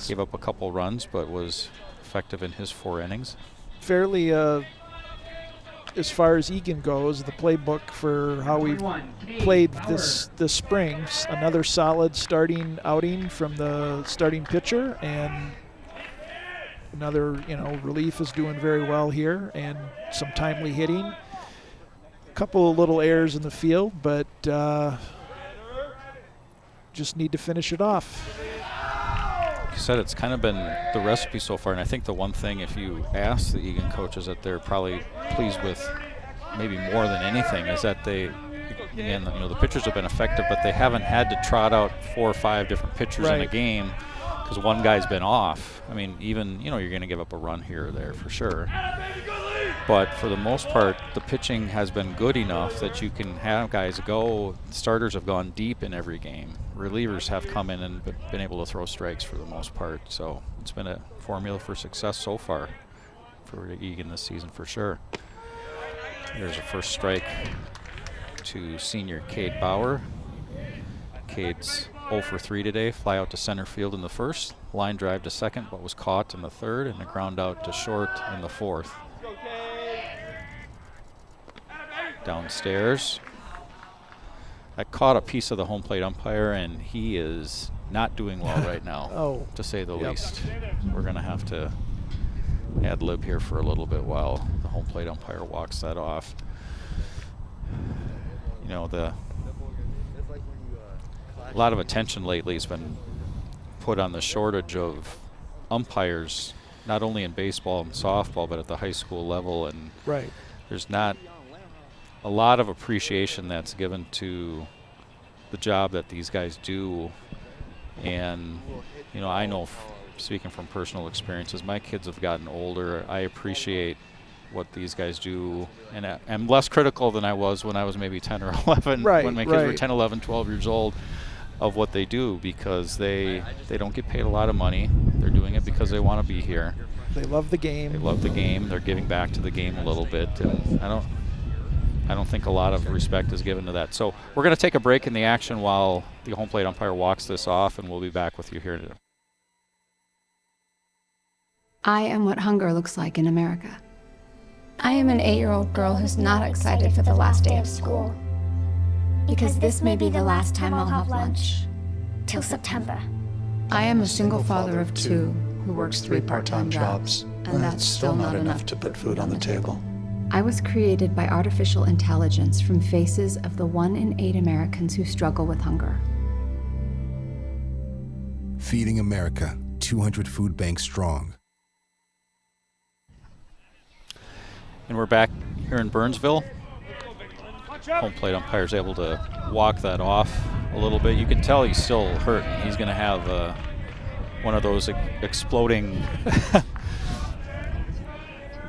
Gave up a couple runs, but was effective in his 4 innings. Fairly, as far as Eagan goes, the playbook for how we played this spring, another solid starting outing from the starting pitcher, and another, relief is doing very well here, and some timely hitting. Couple of little errors in the field, but just need to finish it off. you said, it's kind of been the recipe so far. And I think the one thing, if you ask the Eagan coaches, that they're probably pleased with maybe more than anything, is that they, again, the pitchers have been effective, but they haven't had to trot out 4 or 5 different pitchers in a game because one guy's been off. I mean, even, you're going to give up a run here or there for sure. But for the most part, the pitching has been good enough that you can have guys go. Starters have gone deep in every game. Relievers have come in and been able to throw strikes for the most part. So it's been a formula for success so far for Eagan this season for sure. There's a first strike to senior Cade Bauer. Cade's 0 for 3 today. Fly out to center field in the first. Line drive to second, but was caught in the third, and a ground out to short in the fourth. Downstairs. I caught a piece of the home plate umpire, and he is not doing well right now, to say the least. We're going to have to ad-lib here for a little bit while the home plate umpire walks that off. A lot of attention lately has been put on the shortage of umpires, not only in baseball and softball, but at the high school level. And there's not a lot of appreciation that's given to the job that these guys do. And, I know, speaking from personal experiences, my kids have gotten older. I appreciate what these guys do, and I'm less critical than I was when I was maybe 10 or 11, when my kids were 10, 11, 12 years old, of what they do, because they don't get paid a lot of money. They're doing it because they want to be here. They love the game. They love the game. They're giving back to the game a little bit, and I don't think a lot of respect is given to that. So we're going to take a break in the action while the home plate umpire walks this off, and we'll be back with you here today. I am what hunger looks like in America. I am an 8-year-old girl who's not excited for the last day of school. Because this may be the last time I'll have lunch. Till September. I am a single father of 2 who works 3 part-time jobs, and that's still not enough to put food on the table. I was created by artificial intelligence from faces of the 1 in 8 Americans who struggle with hunger. Feeding America, 200 food banks strong. And we're back here in Burnsville. Home plate umpire's able to walk that off a little bit. You can tell he's still hurt. He's going to have one of those exploding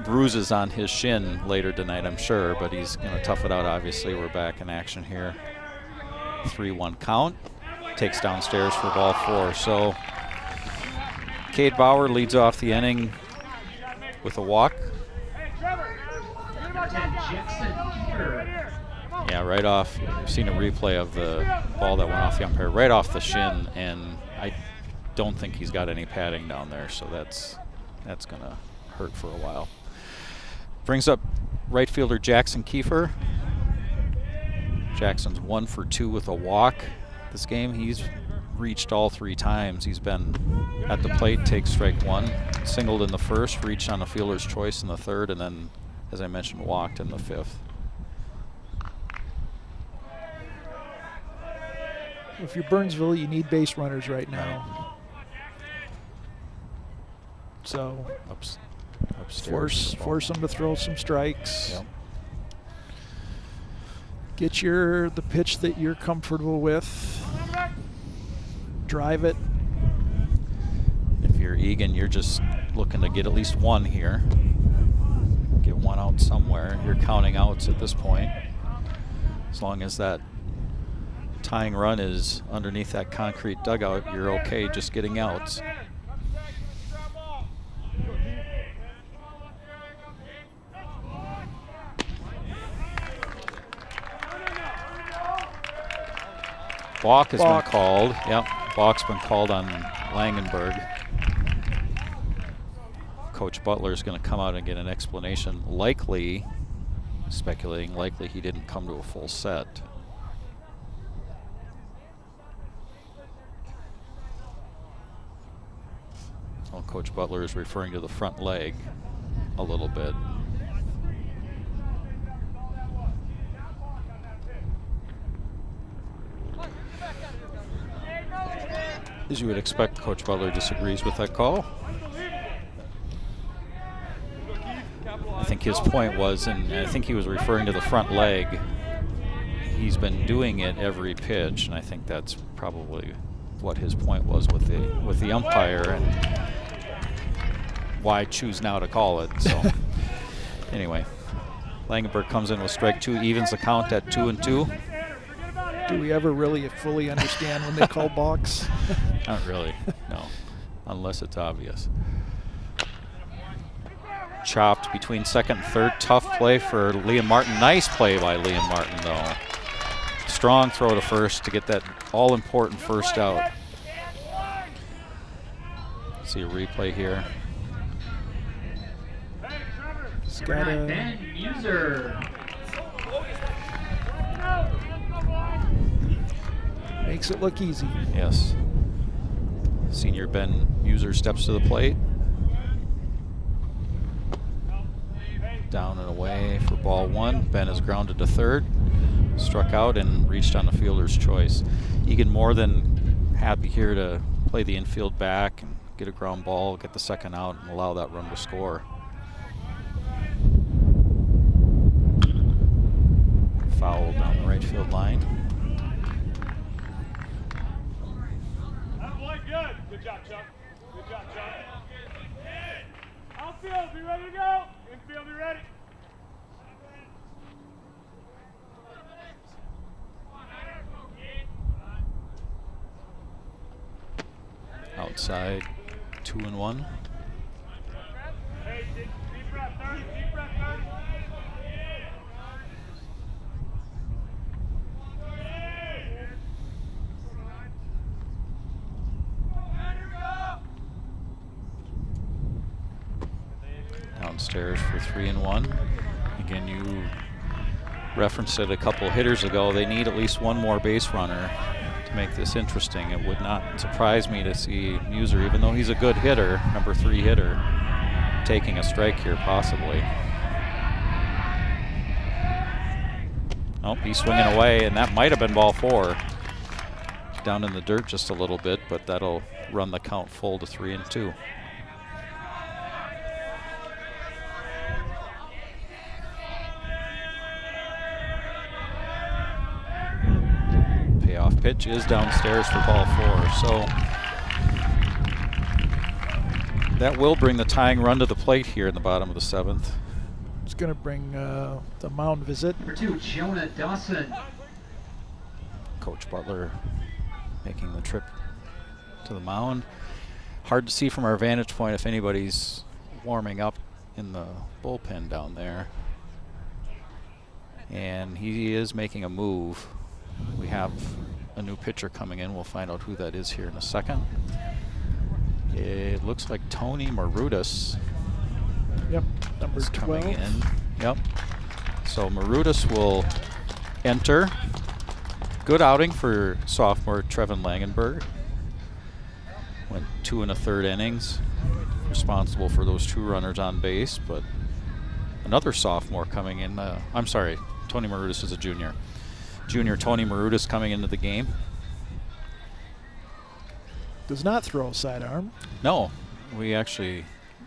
bruises on his shin later tonight, I'm sure, but he's going to tough it out, obviously. We're back in action here. 3-1 count. Takes downstairs for ball 4. So Cade Bauer leads off the inning with a walk. Yeah, right off. I've seen a replay of the ball that went off the umpire, right off the shin, and I don't think he's got any padding down there, so that's going to hurt for a while. Brings up right fielder Jackson Kiefer. Jackson's 1 for 2 with a walk this game. He's reached all 3 times. He's been at the plate, takes strike 1, singled in the first, reached on a fielder's choice in the third, and then, as I mentioned, walked in the 5th. If you're Burnsville, you need base runners right now. So upstairs force them to throw some strikes. Yep. Get the pitch that you're comfortable with. Drive it. If you're Eagan, you're just looking to get at least 1 here. Get 1 out somewhere. You're counting outs at this point. As long as that tying run is underneath that concrete dugout, you're okay just getting outs. Balk has been called. Yep, balk's been called on Langenberg. Coach Butler is going to come out and get an explanation. Likely, speculating, likely he didn't come to a full set. Well, Coach Butler is referring to the front leg a little bit. As you would expect, Coach Butler disagrees with that call. I think his point was, and I think he was referring to the front leg. He's been doing it every pitch, and I think that's probably what his point was with the umpire and why choose now to call it. So anyway, Langenberg comes in with strike 2, evens the count at 2-2. Do we ever really fully understand when they call balks? Not really, no, unless it's obvious. Chopped between second and third. Tough play for Liam Martin. Nice play by Liam Martin, though. Strong throw to first to get that all-important first out. See a replay here. Ben User. Makes it look easy. Yes. Senior Ben User steps to the plate. Down and away for ball 1. Ben is grounded to third. Struck out and reached on the fielder's choice. Eagan more than happy here to play the infield back and get a ground ball, get the second out, and allow that run to score. Foul down the right field line. Good job, Chuck. Good job, Chuck. Outfield, be ready to go. Infield, be ready. Outside, 2-1. Hey, deep breath, 30, deep breath, 30. Downstairs for 3-1. Again, you referenced it a couple hitters ago. They need at least one more base runner to make this interesting. It would not surprise me to see Muser, even though he's a good hitter, number 3 hitter, taking a strike here possibly. Oh, he's swinging away, and that might have been ball 4. Down in the dirt just a little bit, but that'll run the count full to 3-2. Payoff pitch is downstairs for ball 4. So that will bring the tying run to the plate here in the bottom of the 7th. It's going to bring the mound visit. Number 2, Jonah Dawson. Coach Butler making the trip to the mound. Hard to see from our vantage point if anybody's warming up in the bullpen down there. And he is making a move. We have a new pitcher coming in. We'll find out who that is here in a second. It looks like Tony Marudas. Yep, number 12. Coming in. Yep. So Marudas will enter. Good outing for sophomore Trevin Langenberg. Went 2 1/3 innings. Responsible for those 2 runners on base, but another sophomore coming in. I'm sorry, Tony Marudas is a junior. Junior Tony Marudas coming into the game. Does not throw a sidearm. No, we actually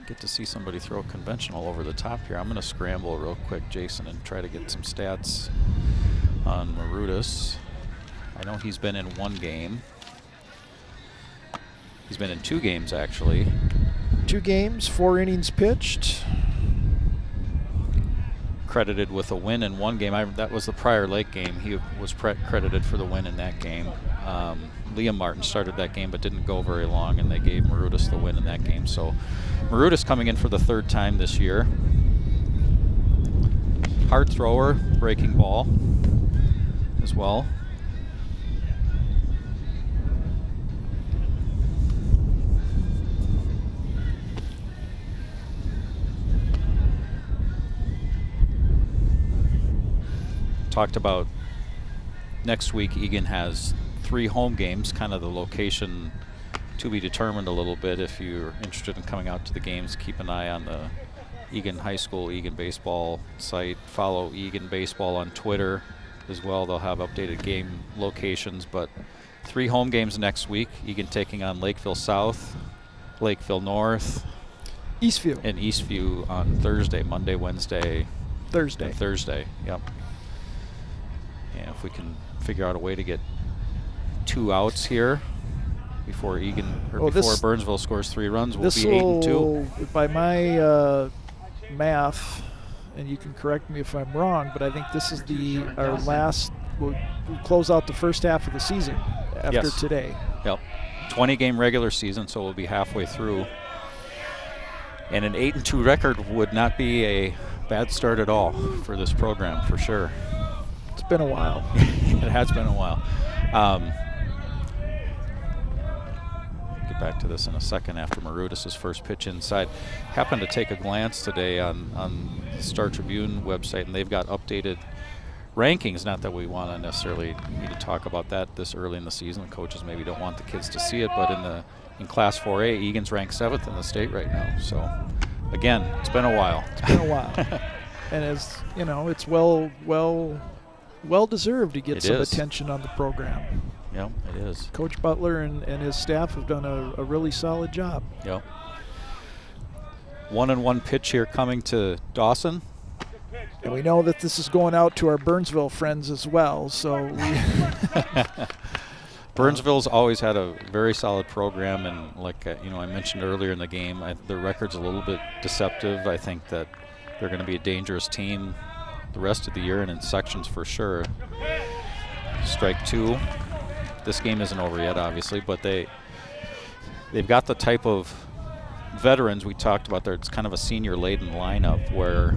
get to see somebody throw conventional over the top here. I'm going to scramble real quick, Jason, and try to get some stats on Marudas. I know he's been in 1 game. He's been in 2 games, actually. 2 games, 4 innings pitched. Credited with a win in 1 game. That was the Prior Lake game. He was credited for the win in that game. Liam Martin started that game but didn't go very long, and they gave Marudas the win in that game. So Marudas coming in for the 3rd time this year. Hard thrower, breaking ball as well. Talked about next week, Eagan has 3 home games, kind of the location to be determined a little bit. If you're interested in coming out to the games, keep an eye on the Eagan High School, Eagan Baseball site. Follow Eagan Baseball on Twitter as well. They'll have updated game locations, but 3 home games next week. Eagan taking on Lakeville South, Lakeville North, Eastview. And Eastview on Thursday, Monday, Wednesday, Thursday. And Thursday. Yep. Yeah, if we can figure out a way to get 2 outs here before Burnsville scores 3 runs, we'll be 8-2. By my math, and you can correct me if I'm wrong, but I think this is our last. We'll close out the first half of the season after today. Yep. 20-game regular season, so we'll be halfway through. And an 8-2 record would not be a bad start at all for this program, for sure. It's been a while. It has been a while. Get back to this in a second after Marutis' first pitch inside. Happened to take a glance today on the Star Tribune website, and they've got updated rankings. Not that we want to necessarily need to talk about that this early in the season. The coaches maybe don't want the kids to see it, but in Class 4A, Eagan's ranked 7th in the state right now. So, again, it's been a while. It's been a while. And as you know, it's well deserved to get some attention on the program. Yep, it is. Coach Butler and his staff have done a really solid job. Yep. 1-1 pitch here coming to Dawson. And we know that this is going out to our Burnsville friends as well. So Burnsville's always had a very solid program, and like I mentioned earlier in the game, their record's a little bit deceptive. I think that they're going to be a dangerous team the rest of the year and in sections for sure. Strike 2. This game isn't over yet, obviously, but they've got the type of veterans we talked about there. It's kind of a senior-laden lineup where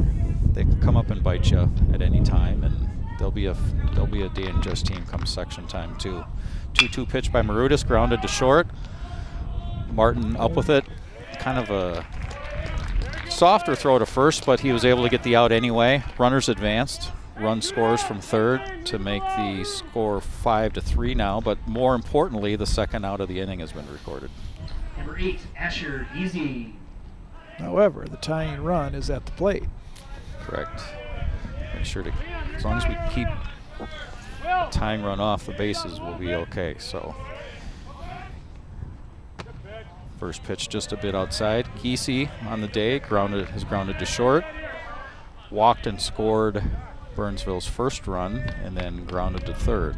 they can come up and bite you at any time, and they'll be a dangerous team come section time too. 2-2 pitch by Marutis, grounded to short. Martin up with it. Kind of a softer throw to first, but he was able to get the out anyway. Runners advanced. Run scores from third to make the score 5-3 now, but more importantly, the second out of the inning has been recorded. Number 8, Asher Easy. However, the tying run is at the plate. Correct. Make sure to, as long as we keep the tying run off the bases, we'll be okay. So, first pitch just a bit outside. Kesey on the day has grounded to short. Walked and scored Burnsville's first run, and then grounded to third.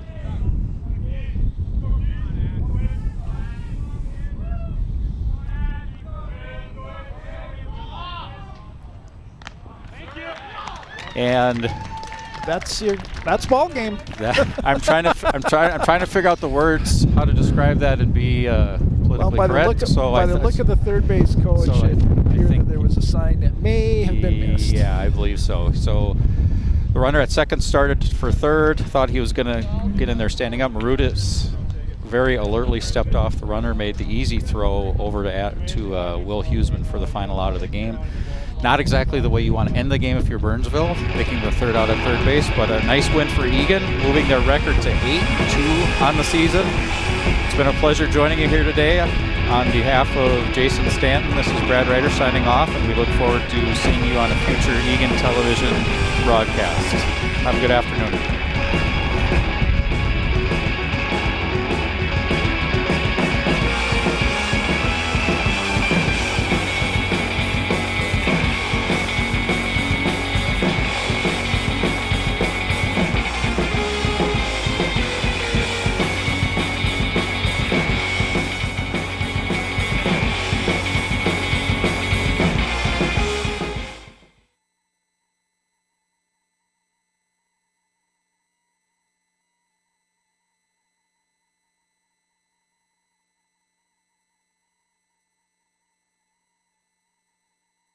And that's ball game. I'm trying to figure out the words how to describe that and be politically correct. By the look of the third base coach, it appeared that there was a sign that may have been missed. Yeah, I believe so. So the runner at second started for third. Thought he was going to get in there standing up. Marutis very alertly stepped off the runner, made the easy throw over to Will Huseman for the final out of the game. Not exactly the way you want to end the game if you're Burnsville, picking the third out at third base, but a nice win for Eagan, moving their record to 8-2 on the season. It's been a pleasure joining you here today. On behalf of Jason Stanton, this is Brad Ryder signing off, and we look forward to seeing you on a future Eagan television broadcast. Have a good afternoon.